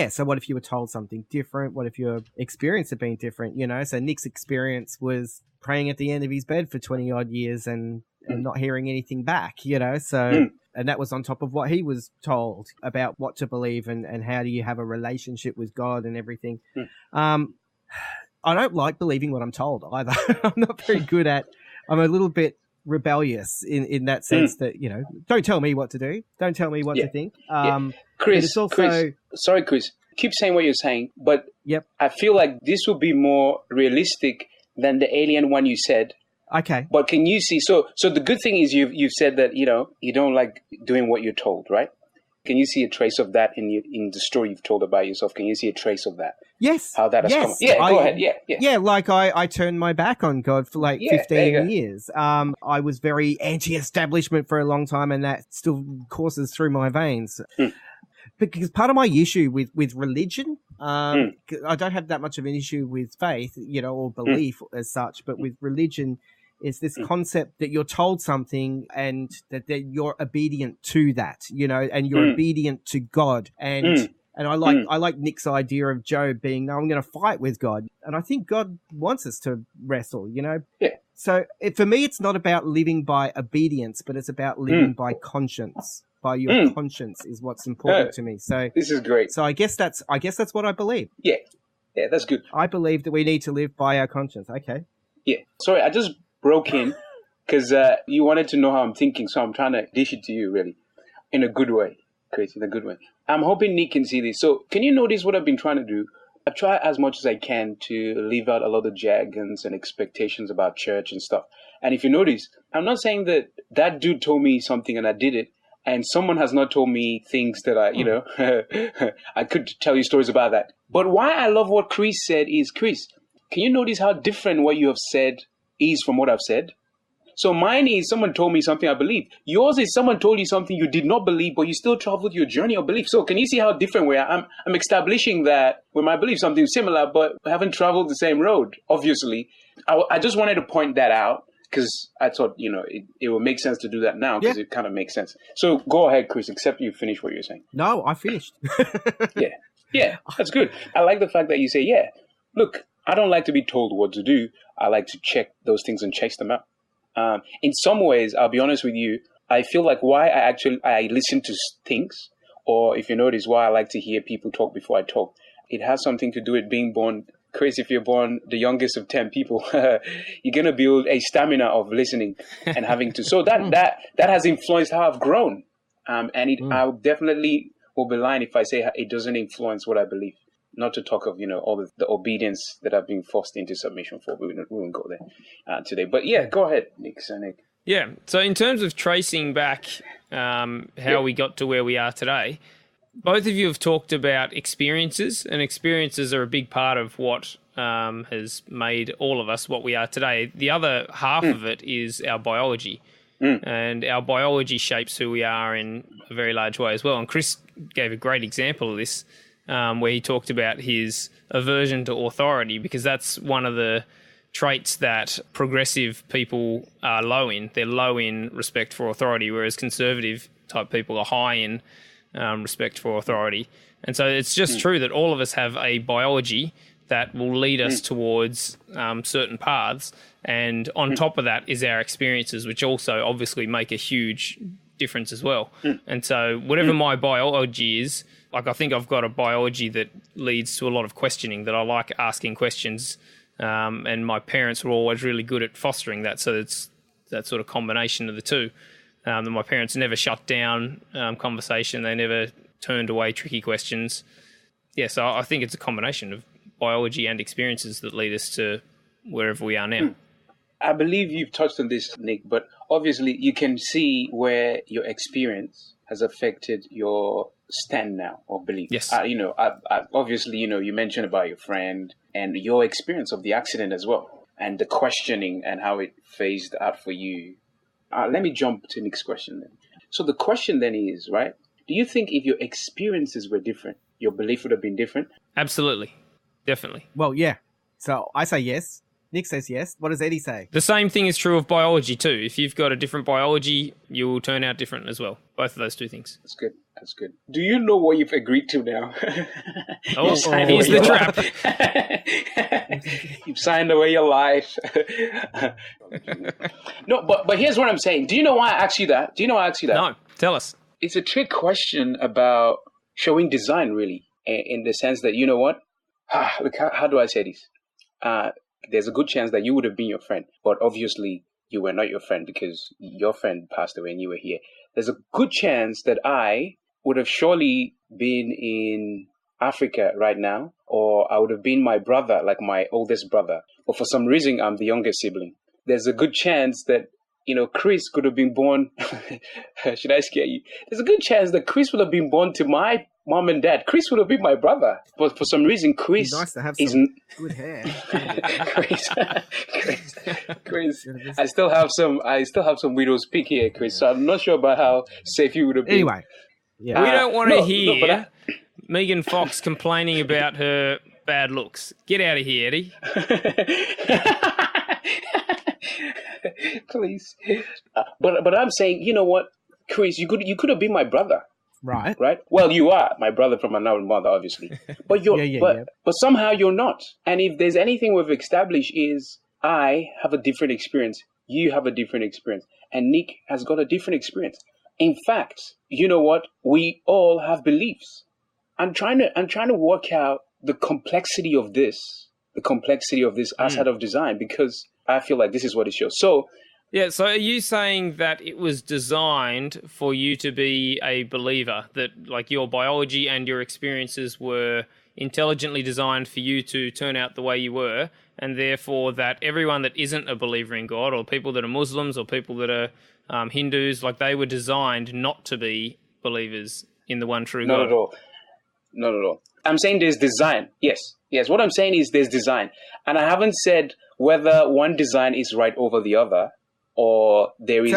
so what if you were told something different? What if your experience had been different? So Nick's experience was praying at the end of his bed for 20 odd years and not hearing anything back, and that was on top of what he was told about what to believe and how do you have a relationship with God and everything. I don't like believing what I'm told either. I'm not very good I'm a little bit rebellious in that sense that, don't tell me what to do. Don't tell me what to think. Chris, sorry, Chris, keep saying what you're saying, but I feel like this would be more realistic than the alien one you said. Okay. But can you see, so the good thing is you've said that, you don't like doing what you're told, right? Can you see a trace of that in the story you've told about yourself? Can you see a trace of that? Yes. How that has come? Yeah, go ahead. Yeah. Yeah, like I turned my back on God for 15 years. I was very anti-establishment for a long time, and that still courses through my veins. Because part of my issue with religion, I don't have that much of an issue with faith, or belief as such, but with religion, is this concept that you're told something and that you're obedient to that, and you're obedient to God. And I like Nick's idea of Job being, no, I'm going to fight with God. And I think God wants us to wrestle, Yeah. So for me, it's not about living by obedience, but it's about living by conscience. By your conscience is what's important to me. So this is great. So I guess that's what I believe. Yeah, that's good. I believe that we need to live by our conscience. Okay. Yeah. Sorry, I just broke in because you wanted to know how I'm thinking, so I'm trying to dish it to you, really, in a good way, Chris, in a good way. I'm hoping Nick can see this. So can you notice what I've been trying to do? I've tried as much as I can to leave out a lot of jargons and expectations about church and stuff. And if you notice, I'm not saying that dude told me something and I did it, and someone has not told me things that I could tell you stories about that. But why I love what Chris said is, Chris, can you notice how different what you have said is from what I've said? So mine is someone told me something I believe. Yours is someone told you something you did not believe, but you still traveled your journey of belief. So can you see how different we are? I'm establishing that we might believe something similar, but we haven't traveled the same road, obviously. I just wanted to point that out because I thought, it would make sense to do that now because it kind of makes sense. So go ahead, Chris, except you finish what you're saying. No, I finished. Yeah, that's good. I like the fact that you say, look, I don't like to be told what to do. I like to check those things and chase them out. In some ways, I'll be honest with you, I feel like why I listen to things, or if you notice, why I like to hear people talk before I talk, it has something to do with being born. Chris, if you're born the youngest of 10 people, you're going to build a stamina of listening and having to. So that has influenced how I've grown. I definitely will be lying if I say it doesn't influence what I believe. Not to talk of, all the obedience that I've been forced into submission for. We won't go there today. But go ahead, Nick. Yeah. So in terms of tracing back how we got to where we are today, both of you have talked about experiences, and experiences are a big part of what has made all of us what we are today. The other half of it is our biology. And our biology shapes who we are in a very large way as well. And Chris gave a great example of this, where he talked about his aversion to authority, because that's one of the traits that progressive people are low in. They're low in respect for authority, whereas conservative type people are high in respect for authority. And so it's just true that all of us have a biology that will lead us towards certain paths. And on top of that is our experiences, which also obviously make a huge difference as well. And so whatever my biology is, like I think I've got a biology that leads to a lot of questioning, that I like asking questions. And my parents were always really good at fostering that. So it's that sort of combination of the two. My parents never shut down conversation. They never turned away tricky questions. Yeah, so I think it's a combination of biology and experiences that lead us to wherever we are now. I believe you've touched on this, Nick, but obviously you can see where your experience has affected your stand now or belief. Yes. Obviously, you mentioned about your friend and your experience of the accident as well, and the questioning and how it phased out for you. Let me jump to Nick's question then. So the question then is, right, do you think if your experiences were different, your belief would have been different? Absolutely. Definitely. Well, yeah. So I say yes. Nick says yes. What does Eddie say? The same thing is true of biology too. If you've got a different biology, you will turn out different as well. Both of those two things. That's good. That's good. Do you know what you've agreed to now? Oh, here's the trap. You've signed away your life. No, but here's what I'm saying. Do you know why I asked you that? No, tell us. It's a trick question about showing design, really, in the sense that, you know what? Look, how do I say this? There's a good chance that you would have been your friend, but obviously you were not your friend because your friend passed away and you were here. There's a good chance that I would have surely been in Africa right now, or I would have been my brother, like my oldest brother. But for some reason, I'm the youngest sibling. There's a good chance that, Chris could have been born. Should I scare you? There's a good chance that Chris would have been born to my mom and dad. Chris would have been my brother. But for some reason, Chris nice to have some good hair. Chris. I still have some widow's peak here, Chris. So I'm not sure about how safe you would have been. Anyway. Yeah. We don't want to hear Megan Fox complaining about her bad looks. Get out of here, Eddie. Please. But I'm saying, you know what, Chris, you could have been my brother. Right. Well, you are my brother from another mother, obviously. But but somehow you're not. And if there's anything we've established is I have a different experience. You have a different experience. And Nick has got a different experience. In fact, you know what? We all have beliefs. I'm trying to work out the complexity of this asset of design, because I feel like this is what it shows. So are you saying that it was designed for you to be a believer, that like your biology and your experiences were intelligently designed for you to turn out the way you were, and therefore that everyone that isn't a believer in God, or people that are Muslims or people that are Hindus, like they were designed not to be believers in the one true God? Not at all. I'm saying there's design. Yes. What I'm saying is there's design. And I haven't said whether one design is right over the other, or there is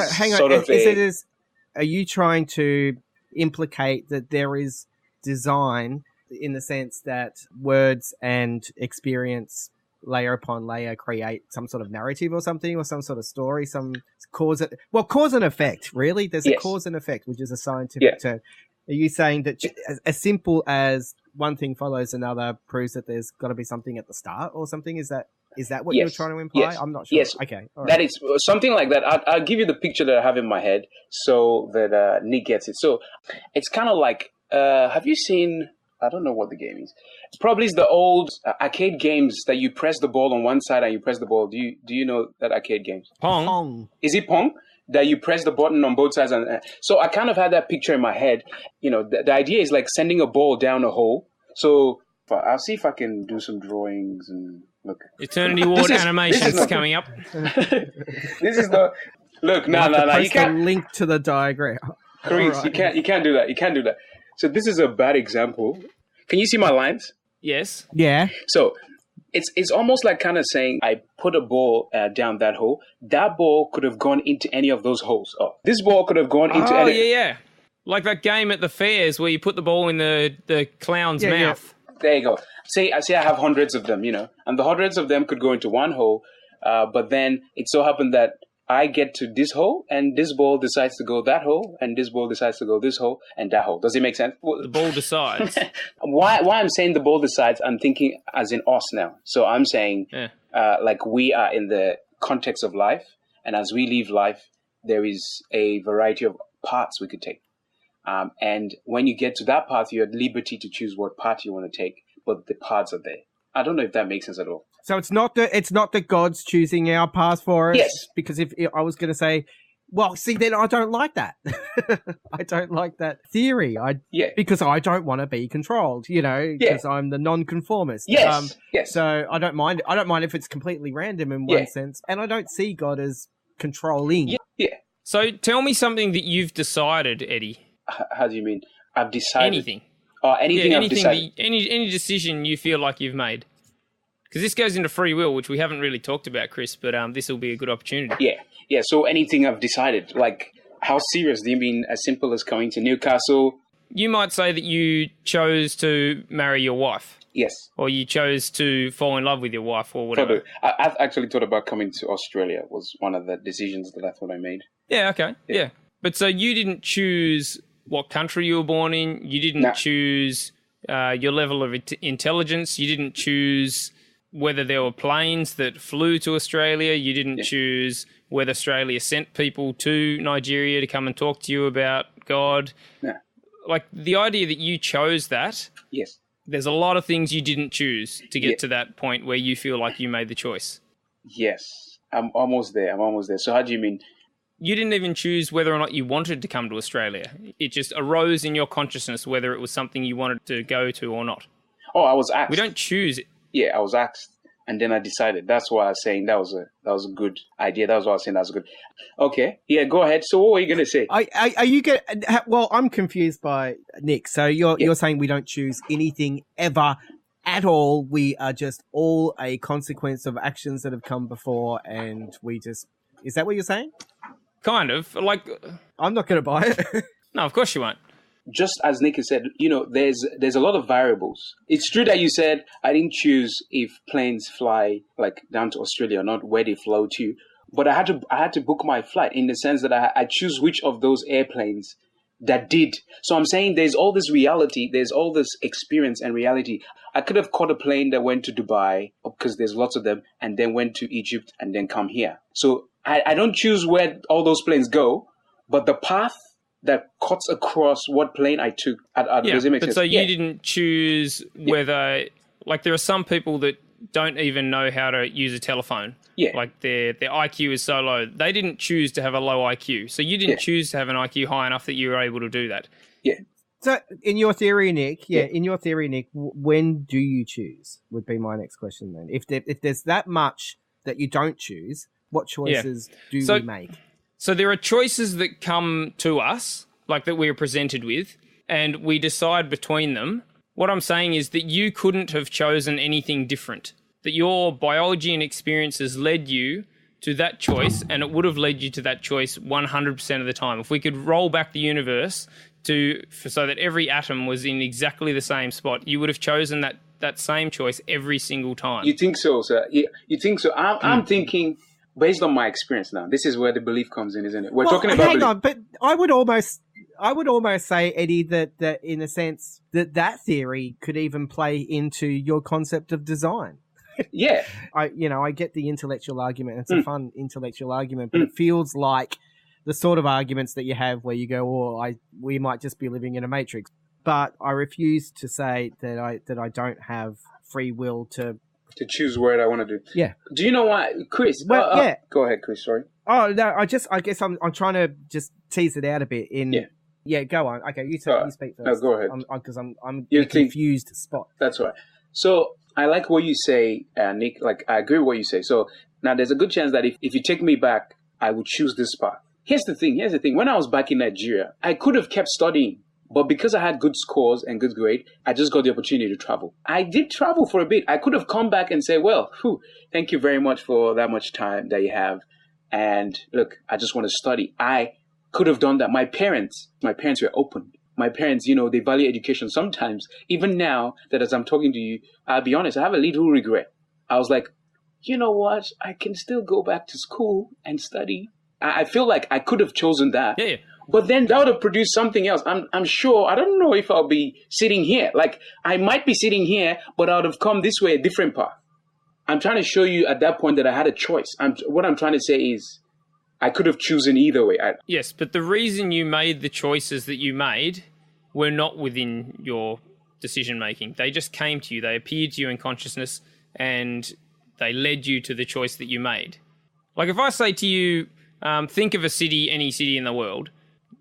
are you trying to implicate that there is design in the sense that words and experience layer upon layer create some sort of narrative or something, or some sort of story, some cause and effect, really? There's a cause and effect, which is a scientific term. Are you saying that as simple as one thing follows another proves that there's got to be something at the start or something? Is that what you're trying to imply? Yes. I'm not sure. Yes. Okay. All right. That is something like that. I'll give you the picture that I have in my head so that Nick gets it. So it's kind of like, have you seen, I don't know what the game is. It's probably the old arcade games that you press the ball on one side and you press the ball. Do you know that arcade games? Pong. Is it Pong? That you press the button on both sides. And so I kind of had that picture in my head. The idea is like sending a ball down a hole. So I'll see if I can do some drawings and look. Eternity Ward animations coming up. This is the look. No. You can't link to the diagram. Chris, Right. You can't do that. You can't do that. So this is a bad example. Can you see my lines? Yes. Yeah. So it's almost like kind of saying I put a ball down that hole. That ball could have gone into any of those holes. Oh, this ball could have gone into any. Oh, yeah. Like that game at the fairs where you put the ball in the clown's mouth. Yeah. There you go. Say I have hundreds of them, and the hundreds of them could go into one hole, but then it so happened that I get to this hole, and this ball decides to go that hole, and this ball decides to go this hole and that hole. Does it make sense? The ball decides. Why I'm saying the ball decides, I'm thinking as in us now. So I'm saying like we are in the context of life, and as we live life, there is a variety of paths we could take. And when you get to that path, you're at liberty to choose what path you want to take, but the paths are there. I don't know if that makes sense at all. So it's not that God's choosing our path for us. Yes. Because if I was going to say, well, see, then I don't like that. I don't like that theory. Because I don't want to be controlled, because I'm the non-conformist. Yes. So I don't mind. I don't mind if it's completely random in one sense, and I don't see God as controlling. Yeah. So tell me something that you've decided, Eddie. How do you mean? I've decided Anything. Anything I've decided. Any decision you feel like you've made. Because this goes into free will, which we haven't really talked about, Chris, but this will be a good opportunity. Yeah. So anything I've decided, like how serious? Do you mean as simple as coming to Newcastle? You might say that you chose to marry your wife. Yes. Or you chose to fall in love with your wife or whatever. I've actually thought about coming to Australia was one of the decisions that I thought I made. Yeah, okay. Yeah. But so you didn't choose what country you were born in. You didn't choose your level of intelligence. You didn't choose whether there were planes that flew to Australia. You didn't choose whether Australia sent people to Nigeria to come and talk to you about God. No. Like the idea that you chose that. Yes. There's a lot of things you didn't choose to get to that point where you feel like you made the choice. Yes. I'm almost there. So how do you mean? You didn't even choose whether or not you wanted to come to Australia. It just arose in your consciousness whether it was something you wanted to go to or not. Oh, I was asked. We don't choose it. Yeah, I was asked, and then I decided. That's why I was saying that was a good idea. That was why I was saying that was good. Okay, yeah, go ahead. So what were you going to say? Are you going? Well, I'm confused by Nick. So you're saying we don't choose anything ever at all. We are just all a consequence of actions that have come before, and we just. Is that what you're saying? Kind of. Like, I'm not going to buy it. No, of course you won't. Just as Nick has said, there's a lot of variables. It's true that you said I didn't choose if planes fly like down to Australia or not, where they flow to, but I had to book my flight in the sense that I choose which of those airplanes that did. So I'm saying there's all this reality, there's all this experience and reality. I could have caught a plane that went to Dubai because there's lots of them, and then went to Egypt and then come here. So I don't choose where all those planes go, but the path that cuts across what plane I took. Does it make sense? So you didn't choose whether, like there are some people that don't even know how to use a telephone. Yeah. Like their IQ is so low. They didn't choose to have a low IQ. So you didn't choose to have an IQ high enough that you were able to do that. Yeah. So in your theory, Nick, when do you choose would be my next question then. If there's that much that you don't choose, what choices do we make? So there are choices that come to us, like that we are presented with, and we decide between them. What I'm saying is that you couldn't have chosen anything different, that your biology and experiences led you to that choice, and it would have led you to that choice 100% of the time. If we could roll back the universe so that every atom was in exactly the same spot, you would have chosen that same choice every single time. You think so, sir? You think so? I'm thinking... Based on my experience now, this is where the belief comes in, isn't it? We're talking about hang on, but I would almost say, Eddie, that in a sense that theory could even play into your concept of design. Yeah. I get the intellectual argument. It's a fun intellectual argument, but it feels like the sort of arguments that you have where you go, we might just be living in a matrix. But I refuse to say that I don't have free will to choose what I want to do. Yeah. Do you know why, Chris? Well, yeah. Go ahead, Chris. Sorry. Oh no, I guess I'm trying to just tease it out a bit. Yeah. Go on. Okay, you speak first. No, go ahead. Because I'm in a confused spot. That's right. So I like what you say, Nick. Like I agree with what you say. So now there's a good chance that if you take me back, I would choose this path. Here's the thing. When I was back in Nigeria, I could have kept studying. But because I had good scores and good grade, I just got the opportunity to travel. I did travel for a bit. I could have come back and say, well, thank you very much for that much time that you have. And look, I just want to study. I could have done that. My parents were open. My parents, they value education. Sometimes, even now that as I'm talking to you, I'll be honest, I have a little regret. I was like, you know what? I can still go back to school and study. I feel like I could have chosen that. Yeah. But then that would have produced something else. I'm sure. I don't know if I'll be sitting here. Like, I might be sitting here, but I would have come this way, a different path. I'm trying to show you at that point that I had a choice. What I'm trying to say is I could have chosen either way. Yes, but the reason you made the choices that you made were not within your decision-making. They just came to you. They appeared to you in consciousness, and they led you to the choice that you made. Like, if I say to you, think of a city, any city in the world,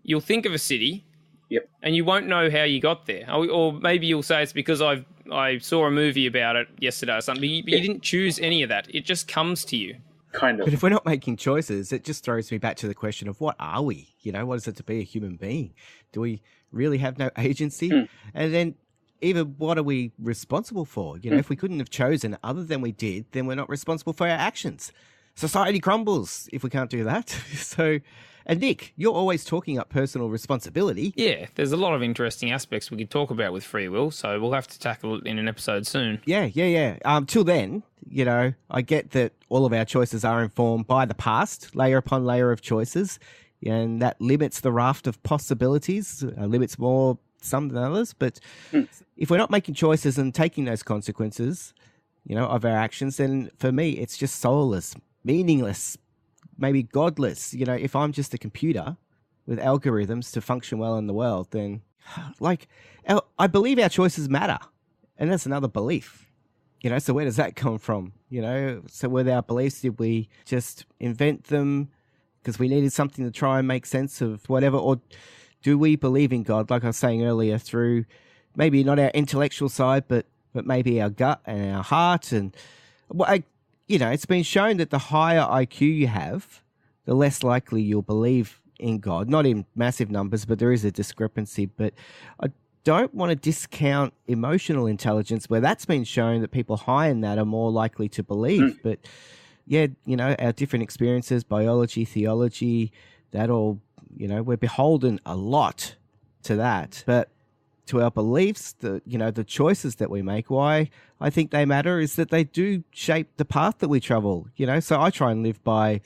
you'll think of a city, yep, and you won't know how you got there. Or maybe you'll say it's because I saw a movie about it yesterday or something, but you didn't choose any of that. It just comes to you. Kind of. But if we're not making choices, it just throws me back to the question of what are we? You know, what is it to be a human being? Do we really have no agency? And then even what are we responsible for? You know, if we couldn't have chosen other than we did, then we're not responsible for our actions. Society crumbles if we can't do that. So, and Nick, you're always talking up personal responsibility. Yeah, there's a lot of interesting aspects we could talk about with free will, so we'll have to tackle it in an episode soon. Yeah. Till then, you know, I get that all of our choices are informed by the past, layer upon layer of choices, and that limits the raft of possibilities, limits more some than others. But if we're not making choices and taking those consequences, you know, of our actions, then for me, it's just soulless, meaningless, maybe godless. You know, if I'm just a computer with algorithms to function well in the world, then like I believe our choices matter. And that's another belief. You know, so where does that come from? You know, so with our beliefs, did we just invent them because we needed something to try and make sense of whatever? Or do we believe in God, like I was saying earlier, through maybe not our intellectual side, but maybe our gut and our heart? And, you know, it's been shown that the higher IQ you have, the less likely you'll believe in God. Not in massive numbers, but there is a discrepancy. But I don't want to discount emotional intelligence, where that's been shown that people high in that are more likely to believe. But yeah, you know, our different experiences, biology, theology, that all, you know, we're beholden a lot to that. But to our beliefs, the choices that we make, why I think they matter is that they do shape the path that we travel, you know. So I try and live by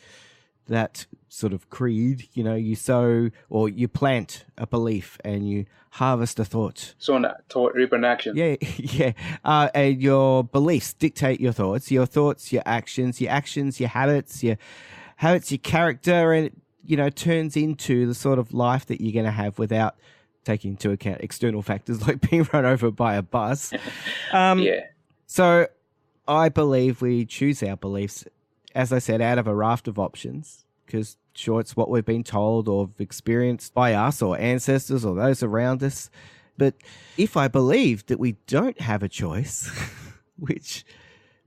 that sort of creed. You know, you sow or you plant a belief and you harvest a thought. So thought, reap an action. Yeah, yeah. And your beliefs dictate your thoughts, your actions, your habits, your character, and it, you know, turns into the sort of life that you're going to have without taking into account external factors like being run over by a bus. Yeah. So I believe we choose our beliefs, as I said, out of a raft of options, because sure, it's what we've been told or experienced by us or ancestors or those around us. But if I believe that we don't have a choice, which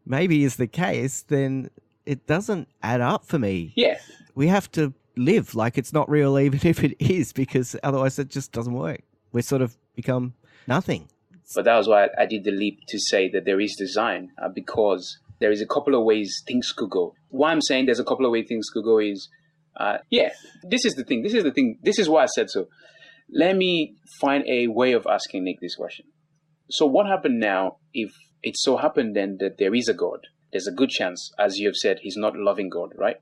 maybe is the case, then it doesn't add up for me. Yeah. We have to live like it's not real, even if it is, because otherwise it just doesn't work. We sort of become nothing. But that was why I did the leap to say that there is design, because there is a couple of ways things could go. Why I'm saying there's a couple of ways things could go is, this is the thing. This is why I said so. Let me find a way of asking Nick this question. So what happened now if it so happened then that there is a God? There's a good chance, as you have said, he's not a loving God, right?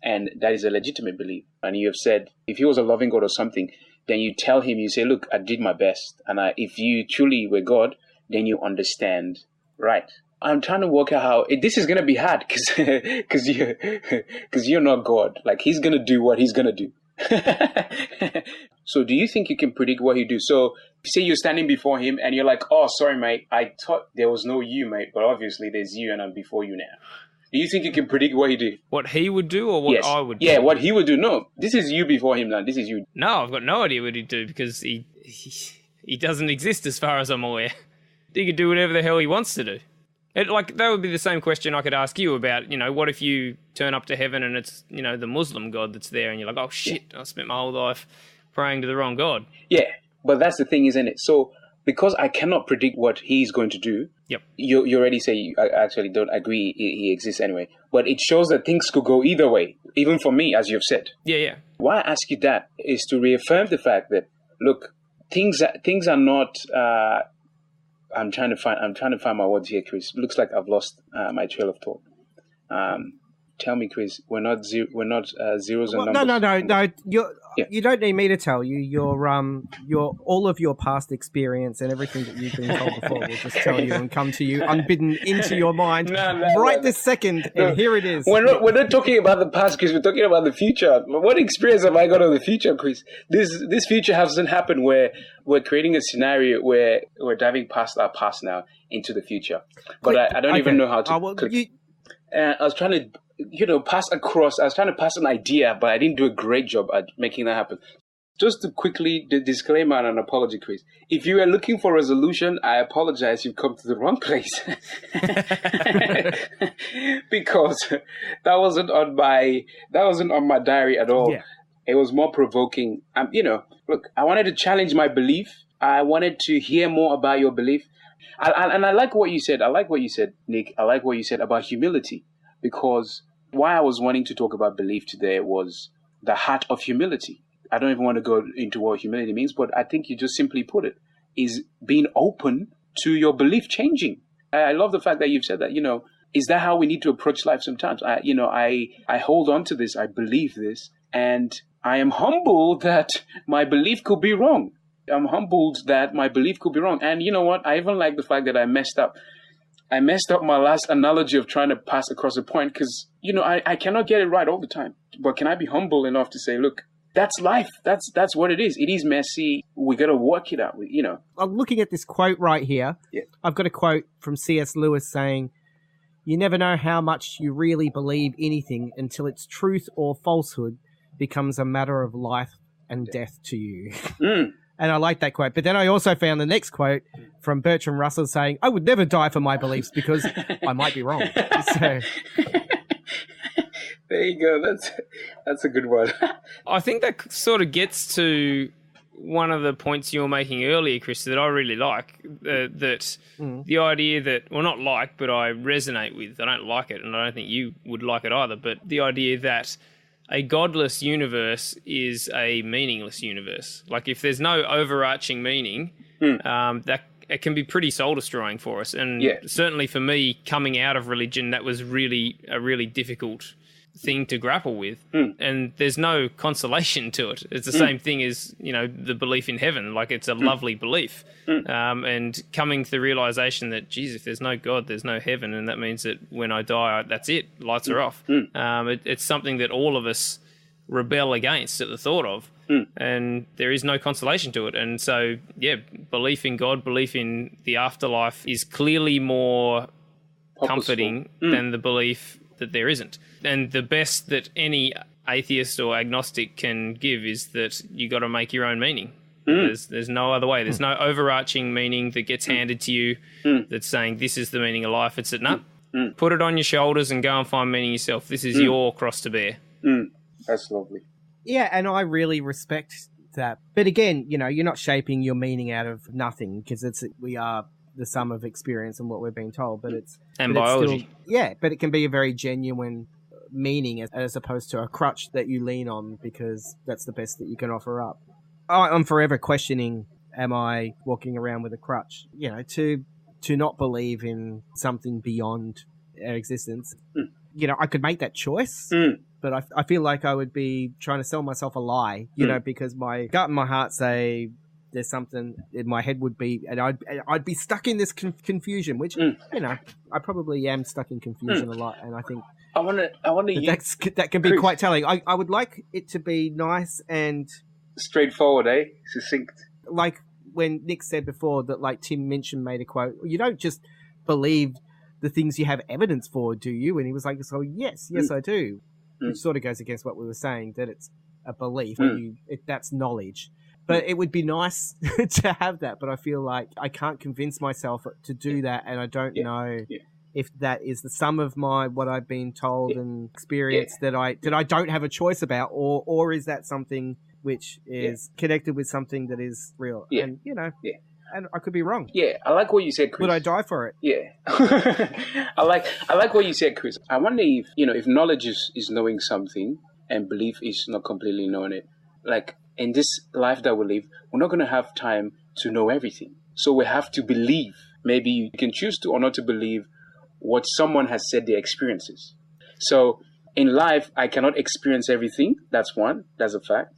And that is a legitimate belief. And you have said, if he was a loving God or something, then you tell him, you say, look, I did my best. And if you truly were God, then you understand, right? I'm trying to work out how this is going to be hard because you're not God. Like, he's going to do what he's going to do. So do you think you can predict what he'll do? So say you're standing before him and you're like, oh, sorry, mate, I thought there was no you, mate, but obviously there's you and I'm before you now. Do you think you can predict what he do? What he would do or what I would do? Yeah, what he would do. No, this is you before him now. This is you. No, I've got no idea what he'd do because he doesn't exist as far as I'm aware. He could do whatever the hell he wants to do. That would be the same question I could ask you about, you know, what if you turn up to heaven and it's, you know, the Muslim God that's there and you're like, oh shit, I spent my whole life praying to the wrong God. Yeah, but that's the thing, isn't it? So because I cannot predict what he's going to do, yep. You already say you actually don't agree he exists anyway. But it shows that things could go either way, even for me, as you've said. Yeah. Why I ask you that is to reaffirm the fact that, look, things are not... I'm trying to find my words here, Chris. Looks like I've lost my trail of thought. Tell me, Chris, we're not zeros and well, numbers. no. You don't need me to tell you. Your all of your past experience and everything that you've been told before will just tell you and come to you unbidden into your mind this second. And here it is. We're not talking about the past, Chris. We're talking about the future. What experience have I got of the future, Chris? This future hasn't happened. Where we're creating a scenario where we're diving past our past now into the future. But I don't even know how to. I was trying to. Pass across. I was trying to pass an idea, but I didn't do a great job at making that happen. Just to quickly, the disclaimer and an apology, Chris. If you are looking for resolution, I apologize. You've come to the wrong place. Because that wasn't on my diary at all. Yeah. It was more provoking. Look, I wanted to challenge my belief. I wanted to hear more about your belief. And I like what you said. I like what you said, Nick. I like what you said about humility. Because why I was wanting to talk about belief today was the heart of humility. I don't even want to go into what humility means, but I think you just simply put it, is being open to your belief changing. I love the fact that you've said that, is that how we need to approach life sometimes? I hold on to this, I believe this, and I am humbled that my belief could be wrong. I'm humbled that my belief could be wrong. And you know what? I even like the fact that I messed up. I messed up my last analogy of trying to pass across a point because, I cannot get it right all the time. But can I be humble enough to say, look, that's life. That's what it is. It is messy. We got to work it out, I'm looking at this quote right here. Yeah. I've got a quote from C.S. Lewis saying, "You never know how much you really believe anything until its truth or falsehood becomes a matter of life and death to you." And I like that quote. But then I also found the next quote from Bertrand Russell saying, "I would never die for my beliefs because I might be wrong." So there you go. That's a good one. I think that sort of gets to one of the points you were making earlier, Chris, that I really like. The idea that, well, not like, but I resonate with. I don't like it, and I don't think you would like it either. But the idea that a godless universe is a meaningless universe. Like if there's no overarching meaning, that it can be pretty soul destroying for us. And certainly for me, coming out of religion, that was really a really difficult thing to grapple with. And there's no consolation to it. It's the same thing as, the belief in heaven. Like it's a lovely belief. And coming to the realization that, geez, if there's no God, there's no heaven. And that means that when I die, that's it. Lights are off. It's something that all of us rebel against at the thought of. And there is no consolation to it. And so, belief in God, belief in the afterlife is clearly more comforting than the belief that there isn't. And the best that any atheist or agnostic can give is that you got to make your own meaning. There's no other way. There's no overarching meaning that gets handed to you that's saying this is the meaning of life. It's that, put it on your shoulders and go and find meaning yourself. This is your cross to bear. That's lovely. Yeah, and I really respect that. But again, you're not shaping your meaning out of nothing because we are the sum of experience and what we're being told. But biology. But it can be a very genuine meaning as opposed to a crutch that you lean on because that's the best that you can offer up. I'm forever questioning, am I walking around with a crutch? To not believe in something beyond our existence. I could make that choice, but I feel like I would be trying to sell myself a lie, because my gut and my heart say there's something in my head would be, and I'd be stuck in this confusion, which, I probably am stuck in confusion a lot. And I think I want to that can be quite telling. I would like it to be nice and straightforward, succinct. Like when Nick said before that, like Tim Minchin made a quote, you don't just believe the things you have evidence for, do you? And he was like, so yes, I do. Which sort of goes against what we were saying, that it's a belief, that's knowledge. But it would be nice to have that, but I feel like I can't convince myself to do that, and I don't know if that is the sum of what I've been told and experienced that I don't have a choice about, or is that something which is connected with something that is real? And and I could be wrong. Yeah, I like what you said, Chris. Would I die for it? Yeah. I like what you said, Chris. I wonder if knowledge is knowing something and belief is not completely knowing it. Like in this life that we live, we're not going to have time to know everything. So we have to believe. Maybe you can choose to or not to believe what someone has said their experiences. So in life, I cannot experience everything. That's one. That's a fact.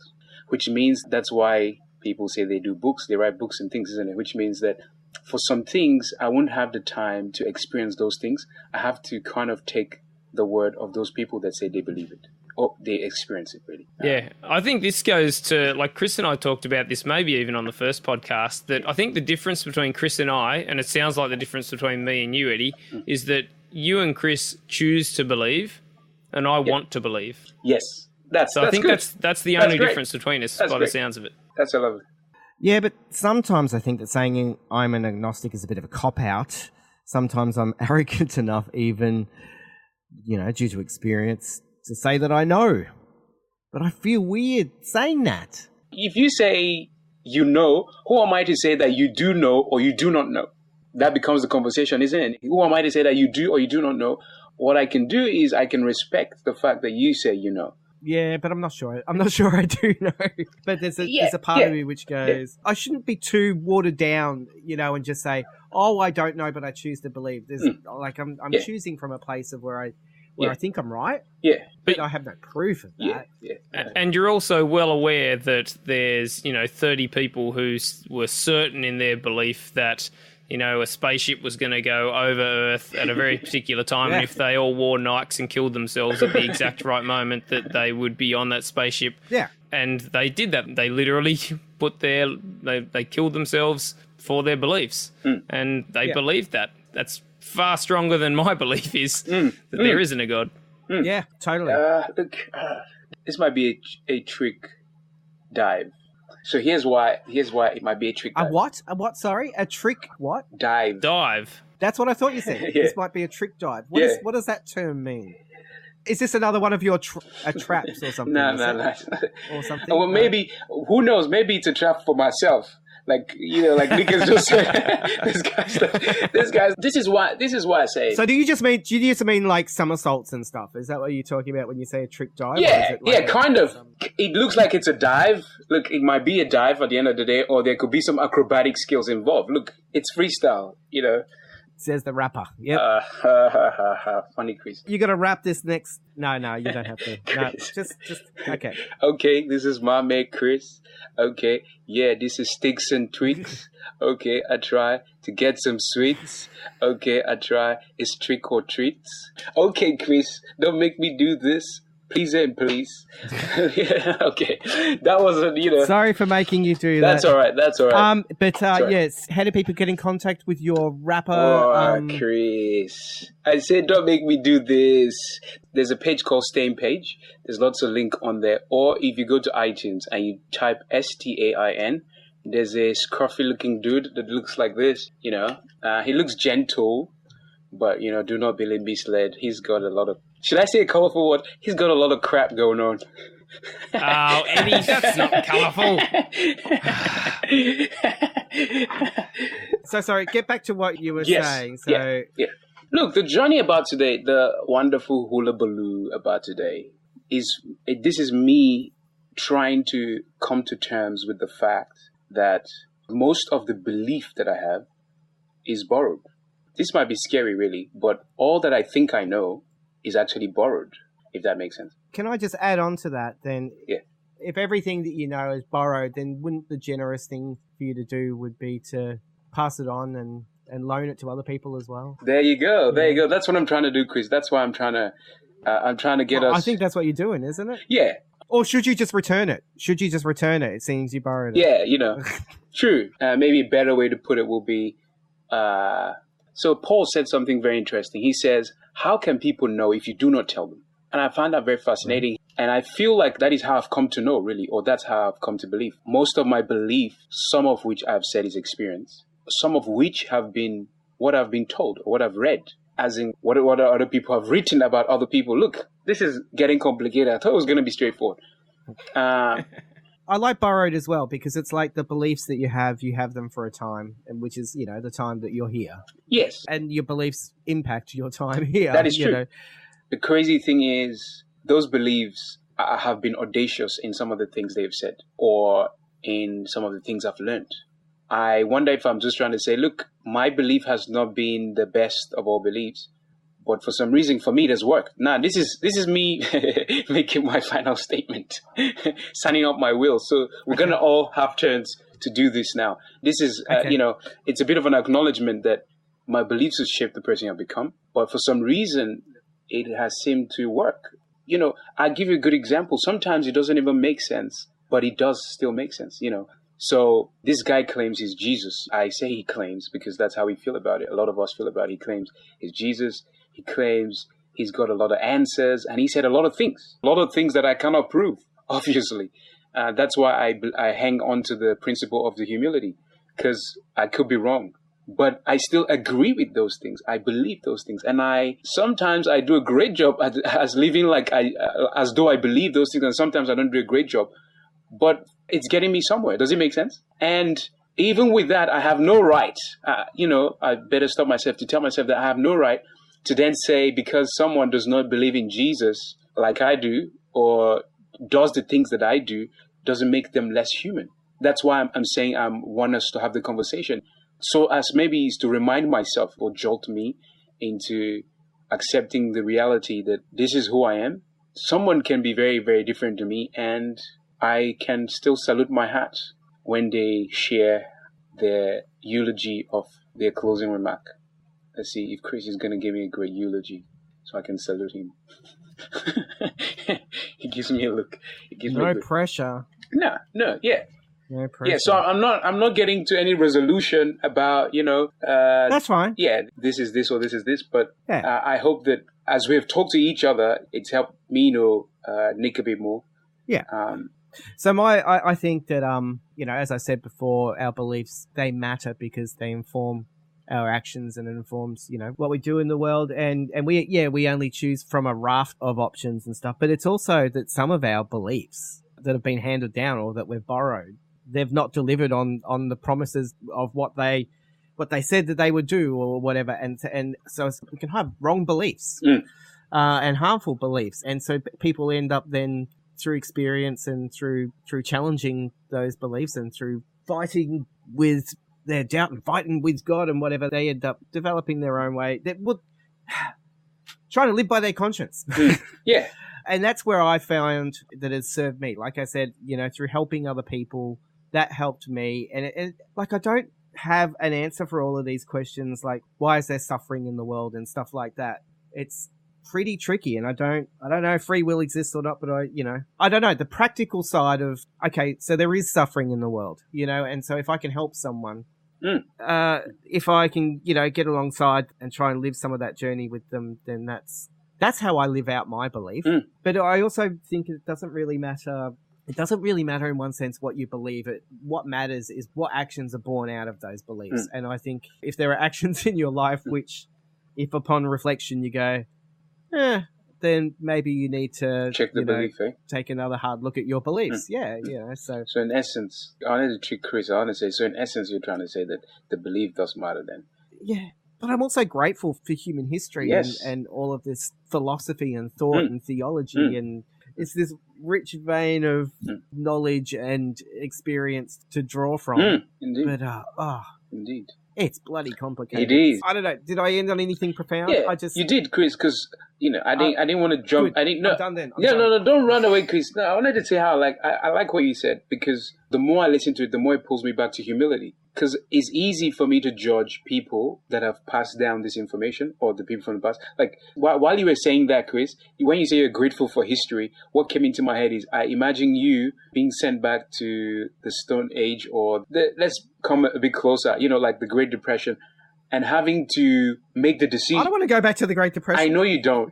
Which means that's why people say they do books, they write books and things, isn't it? Which means that for some things, I wouldn't have the time to experience those things. I have to kind of take the word of those people that say they believe it or they experience it, really. Yeah, I think this goes to, like Chris and I talked about this maybe even on the first podcast, that I think the difference between Chris and I, and it sounds like the difference between me and you, Eddie, is that you and Chris choose to believe and I want to believe. Yes. So I think good. that's the only great. difference between us That's by great. the sounds of it. That's a lovely. Yeah, but sometimes I think that saying I'm an agnostic is a bit of a cop-out. Sometimes I'm arrogant enough, even, due to experience, to say that I know. But I feel weird saying that. If you say you know, who am I to say that you do know or you do not know? That becomes the conversation, isn't it? Who am I to say that you do or you do not know? What I can do is I can respect the fact that you say you know. Yeah, but I'm not sure. I'm not sure I do know. But there's a part of me which goes, I shouldn't be too watered down, and just say, oh, I don't know, but I choose to believe. There's I'm choosing from a place of where I think I'm right. Yeah. But I have no proof of that. Yeah. And you're also well aware that there's, 30 people who were certain in their belief that, a spaceship was going to go over Earth at a very particular time, and if they all wore Nikes and killed themselves at the exact right moment, that they would be on that spaceship. Yeah. And they did that. They literally they killed themselves for their beliefs, and they believed that. That's far stronger than my belief is that there isn't a God. Yeah, totally. Look, this might be a trick dive. So here's why it might be a trick dive. A what? A what? Sorry? A trick what? Dive. That's what I thought you said. Yeah. This might be a trick dive. What does that term mean? Is this another one of your traps or something? No. Or something? Well, maybe, who knows? Maybe it's a trap for myself. Like Nick has just said, this guy's. This is why I say. So do you just mean like somersaults and stuff? Is that what you're talking about when you say a trick dive? Yeah, kind of. It looks like it's a dive. Look, it might be a dive at the end of the day, or there could be some acrobatic skills involved. Look, it's freestyle, Says the rapper. Yep. Funny, Chris. You got to rap this next. No, you don't have to. No, just okay. Okay, this is my mate Chris. Okay, yeah, this is Sticks and Tweets. Okay, I try to get some sweets. Okay, I try. It's trick or treats. Okay, Chris, don't make me do this. Please and please. Okay, that wasn't, Sorry for making you do that. That's all right. But yes, how do people get in contact with your rapper? Chris, I said don't make me do this. There's a page called Stain Page. There's lots of link on there. Or if you go to iTunes and you type STAIN, there's a scruffy-looking dude that looks like this. He looks gentle, but do not be misled. He's got a lot of. Should I say a colourful word? He's got a lot of crap going on. Oh, Eddie, that's not colourful. So sorry, get back to what you were saying. So yeah. Look, the journey about today, the wonderful hula baloo about today, this is me trying to come to terms with the fact that most of the belief that I have is borrowed. This might be scary, really, but all that I think I know is actually borrowed, if that makes sense. Can I just add on to that then? Yeah. If everything that you know is borrowed, then wouldn't the generous thing for you to do would be to pass it on and loan it to other people as well? There you go. There you go. That's what I'm trying to do, Chris. That's why I'm trying to get us. I think that's what you're doing, isn't it? Yeah. Or should you just return it? It seems you borrowed it. Yeah, True. Maybe a better way to put it will be, so Paul said something very interesting. He says, how can people know if you do not tell them? And I find that very fascinating. And I feel like that is how I've come to know, really, or that's how I've come to believe. Most of my belief, some of which I've said is experience, some of which have been what I've been told or what I've read, as in what other people have written about other people. Look, this is getting complicated. I thought it was going to be straightforward. I like borrowed as well because it's like the beliefs that you have them for a time, and which is, the time that you're here. Yes. And your beliefs impact your time here. That is true. The crazy thing is those beliefs have been audacious in some of the things they've said or in some of the things I've learned. I wonder if I'm just trying to say, look, my belief has not been the best of all beliefs, But for some reason, for me, it has worked. Now, this is me making my final statement, signing up my will. So we're going to all have turns to do this now. This is, it's a bit of an acknowledgement that my beliefs have shaped the person I've become. But for some reason, it has seemed to work. I'll give you a good example. Sometimes it doesn't even make sense, but it does still make sense, So this guy claims he's Jesus. I say he claims because that's how we feel about it. A lot of us feel about it. He claims he's Jesus. He claims he's got a lot of answers. And he said a lot of things that I cannot prove, obviously. That's why I hang on to the principle of the humility, because I could be wrong. But I still agree with those things. I believe those things. And sometimes I do a great job as living as though I believe those things. And sometimes I don't do a great job. But it's getting me somewhere. Does it make sense? And even with that, I have no right, I better stop myself to tell myself that I have no right to then say, because someone does not believe in Jesus like I do, or does the things that I do, doesn't make them less human. That's why I'm saying I want us to have the conversation. So as maybe is to remind myself or jolt me into accepting the reality that this is who I am. Someone can be very, very different to me, and I can still salute my hat when they share their eulogy of their closing remark. Let's see if Chris is going to give me a great eulogy so I can salute him. He gives me a look. No pressure. No, yeah. No pressure. Yeah, so I'm not getting to any resolution about, that's fine. Yeah, this is this or this is this. But yeah. I hope that as we have talked to each other, it's helped me know Nick a bit more. Yeah. So I think that, as I said before, our beliefs, they matter because they inform our actions, and it informs, what we do in the world. And we only choose from a raft of options and stuff. But it's also that some of our beliefs that have been handed down or that we've borrowed, they've not delivered on the promises of what they said that they would do or whatever. And so we can have wrong beliefs and harmful beliefs. And so people end up then, through experience and through challenging those beliefs and through fighting with their doubt and fighting with God and whatever, they end up developing their own way. They would trying to live by their conscience. Yeah. And that's where I found that it served me. Like I said, through helping other people, that helped me. And I don't have an answer for all of these questions, like why is there suffering in the world and stuff like that. It's pretty tricky, and I don't know if free will exists or not, but I don't know the practical side of, okay, so there is suffering in the world, and so if I can help someone, if I can, get alongside and try and live some of that journey with them, then that's how I live out my belief. But I also think it doesn't really matter. It doesn't really matter in one sense what you believe. What matters is what actions are born out of those beliefs. And I think if there are actions in your life which, if upon reflection you go, then maybe you need to check the belief, take another hard look at your beliefs. Yeah, So in essence, I wanted to trick Chris. I want to say, so in essence, you're trying to say that the belief does matter then. Yeah, but I'm also grateful for human history and all of this philosophy and thought and theology, and it's this rich vein of knowledge and experience to draw from. Indeed. But indeed. It's bloody complicated. It is. I don't know. Did I end on anything profound? Yeah, you did, Chris, because I didn't want to jump. Good. I didn't. No, I'm done then. No, don't run away, Chris. No, I wanted to say how I like what you said, because the more I listen to it, the more it pulls me back to humility. Because it's easy for me to judge people that have passed down this information, or the people from the past. Like while you were saying that, Chris, when you say you're grateful for history, what came into my head is I imagine you being sent back to the Stone Age, or let's come a bit closer, like the Great Depression, and having to make the decision. I don't want to go back to the Great Depression. I know you don't.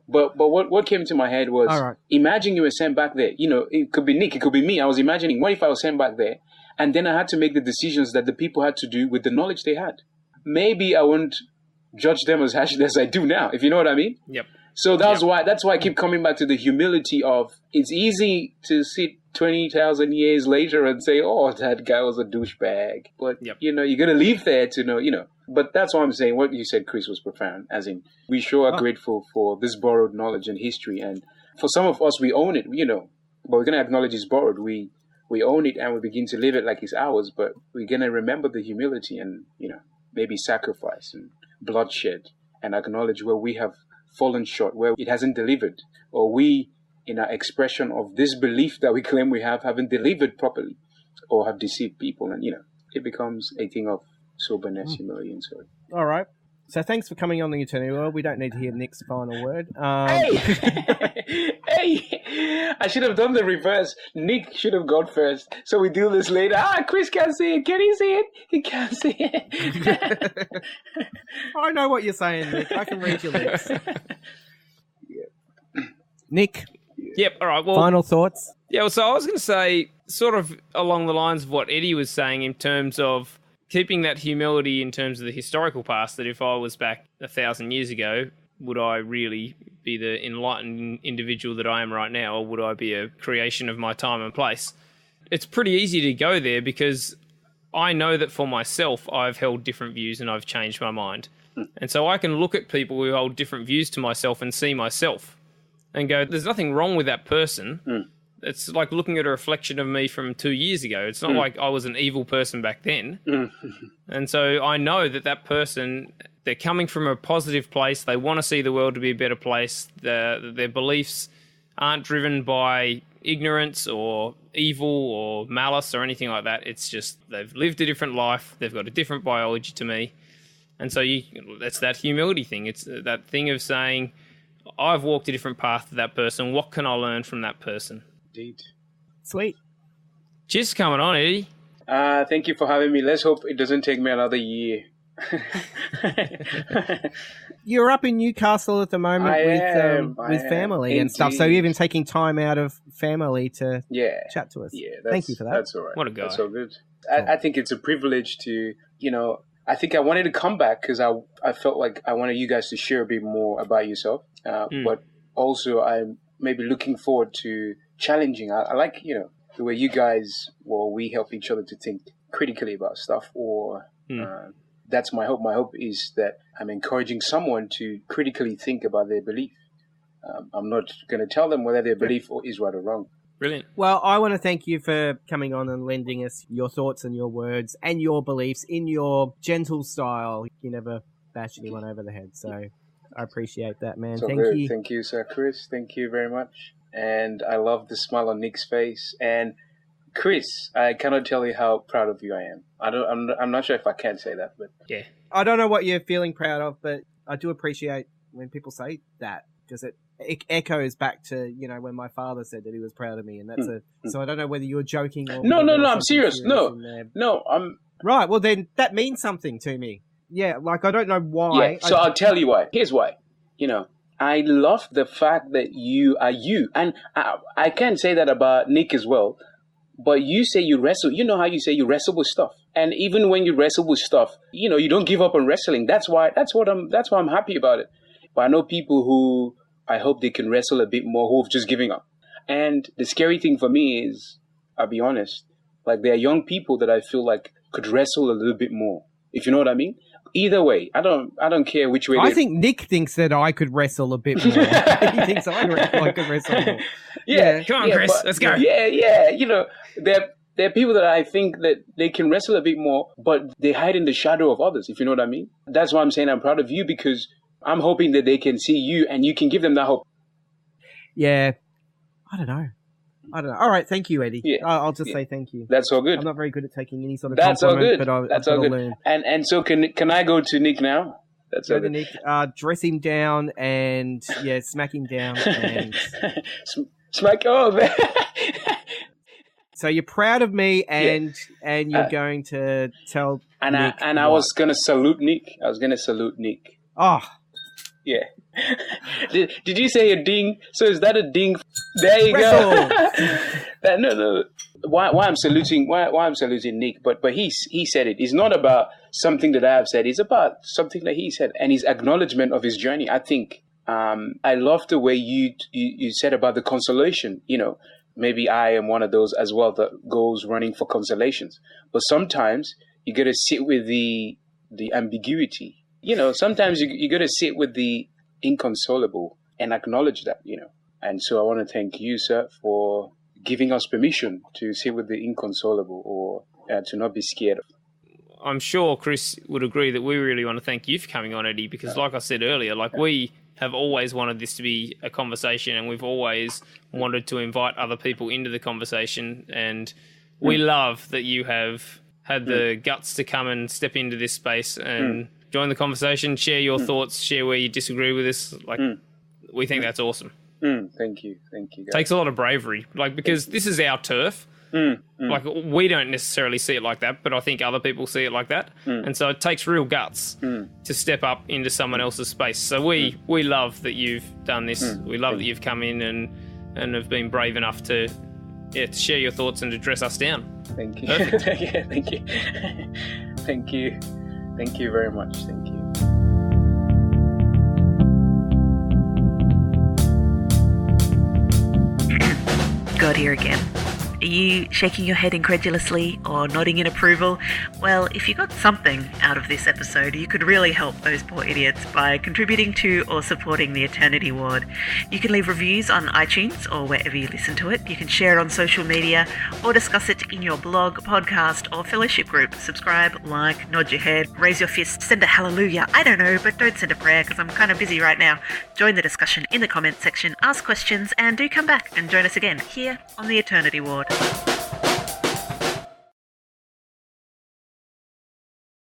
But what came to my head was, all right, imagine you were sent back there. It could be Nick, it could be me. I was imagining, what if I was sent back there? And then I had to make the decisions that the people had to do with the knowledge they had. Maybe I won't judge them as harshly as I do now, if you know what I mean. Yep. So that's why I keep coming back to the humility of, it's easy to sit 20,000 years later and say, oh, that guy was a douchebag. But, you're going to leave there to know, But that's what I'm saying. What you said, Chris, was profound. As in, we sure are grateful for this borrowed knowledge and history. And for some of us, we own it, but we're going to acknowledge it's borrowed. We own it and we begin to live it like it's ours, but we're going to remember the humility and, maybe sacrifice and bloodshed and acknowledge where we have fallen short, where it hasn't delivered, or we, in our expression of this belief that we claim we have, haven't delivered properly, or have deceived people, and it becomes a thing of soberness, humility, and so on. All right. So thanks for coming on the Eternity World. We don't need to hear Nick's final word. Hey, I should have done the reverse. Nick should have gone first. So we do this later. Chris can't see it. Can he see it? He can't see it. I know what you're saying, Nick. I can read your lips. Nick. Yep. All right. Well, final thoughts. Yeah. So I was going to say, sort of along the lines of what Eddie was saying, in terms of keeping that humility in terms of the historical past, that if I was back 1,000 years ago, would I really be the enlightened individual that I am right now, or would I be a creation of my time and place? It's pretty easy to go there because I know that for myself, I've held different views and I've changed my mind. And so I can look at people who hold different views to myself and see myself and go, there's nothing wrong with that person. It's like looking at a reflection of me from 2 years ago. It's not like I was an evil person back then. And so I know that person, they're coming from a positive place. They want to see the world to be a better place. Their beliefs aren't driven by ignorance or evil or malice or anything like that. It's just they've lived a different life. They've got a different biology to me. And so that's that humility thing. It's that thing of saying, I've walked a different path to that person. What can I learn from that person? Indeed. Sweet. Cheers for coming on, Eddie. Thank you for having me. Let's hope it doesn't take me another year. You're up in Newcastle at the moment with family and stuff, so you're even taking time out of family to chat to us. Yeah, thank you for that. That's all right. What a guy. That's so good. I think it's a privilege to, I think I wanted to come back because I felt like I wanted you guys to share a bit more about yourself, but also I'm maybe looking forward to challenging. I like, the way you guys, we help each other to think critically about stuff, or that's my hope. My hope is that I'm encouraging someone to critically think about their belief. I'm not going to tell them whether their belief is right or wrong. Brilliant. Well, I want to thank you for coming on and lending us your thoughts and your words and your beliefs in your gentle style. You never bash anyone over the head, so I appreciate that, man. Thank you. Thank you, Sir Chris. Thank you very much. And I love the smile on Nick's face. And Chris, I cannot tell you how proud of you I am. I'm not sure if I can say that, but yeah. I don't know what you're feeling proud of, but I do appreciate when people say that, because it echoes back to, when my father said that he was proud of me, and that's so I don't know whether you were joking or no, I'm serious. No, I'm right. Well, then that means something to me. Yeah, like I don't know why. Yeah, so I'll tell you why. Here's why. I love the fact that you are you, and I can say that about Nick as well. But you say you wrestle. You know how you say you wrestle with stuff, and even when you wrestle with stuff, you don't give up on wrestling. That's why I'm happy about it. But I know people who I hope they can wrestle a bit more who've just giving up. And the scary thing for me is, I'll be honest, like there are young people that I feel like could wrestle a little bit more, if you know what I mean. Either way, I don't care which way. I think Nick thinks that I could wrestle a bit more. He thinks I could wrestle more. Yeah, come on, Chris, let's go. Yeah. There are people that I think that they can wrestle a bit more, but they hide in the shadow of others, if you know what I mean. That's why I'm saying I'm proud of you, because I'm hoping that they can see you and you can give them that hope. Yeah, I don't know. All right, thank you, Eddie. Yeah. I'll just say thank you. That's all good. I'm not very good at taking any sort of That's compliment, all good. but That's all good. Learn. And so can I go to Nick now? That's all good. Nick, dress him down and smack him down and smack. Oh man. So you're proud of me, and you're going to tell Nick I was gonna salute Nick. Oh. Yeah. Did you say a ding? So is that a ding? There you go. No. Why I'm saluting Nick? But he said it. It's not about something that I have said. It's about something that he said and his acknowledgement of his journey. I think I love the way you said about the consolation. Maybe I am one of those as well that goes running for consolations. But sometimes you got to sit with the ambiguity. Sometimes you got to sit with the inconsolable and acknowledge that, And so I want to thank you, sir, for giving us permission to sit with the inconsolable, or to not be scared of. I'm sure Chris would agree that we really want to thank you for coming on, Eddie, because like I said earlier, like we have always wanted this to be a conversation, and we've always wanted to invite other people into the conversation, and we love that you have had the guts to come and step into this space and join the conversation, share your thoughts, share where you disagree with us. Like, we think that's awesome. Thank you. Thank you, guys. Takes a lot of bravery, like, because this is our turf. Like, we don't necessarily see it like that, but I think other people see it like that. And so it takes real guts to step up into someone else's space. So we love that you've done this. We love that you've come in and have been brave enough to share your thoughts and to dress us down. Thank you. Perfect. Thank you. Thank you. Thank you very much. Thank you. God here again. Are you shaking your head incredulously or nodding in approval? Well, if you got something out of this episode, you could really help those poor idiots by contributing to or supporting the Eternity Ward. You can leave reviews on iTunes or wherever you listen to it. You can share it on social media or discuss it in your blog, podcast, or fellowship group. Subscribe, like, nod your head, raise your fist, send a hallelujah. I don't know, but don't send a prayer because I'm kind of busy right now. Join the discussion in the comments section, ask questions, and do come back and join us again here on the Eternity Ward.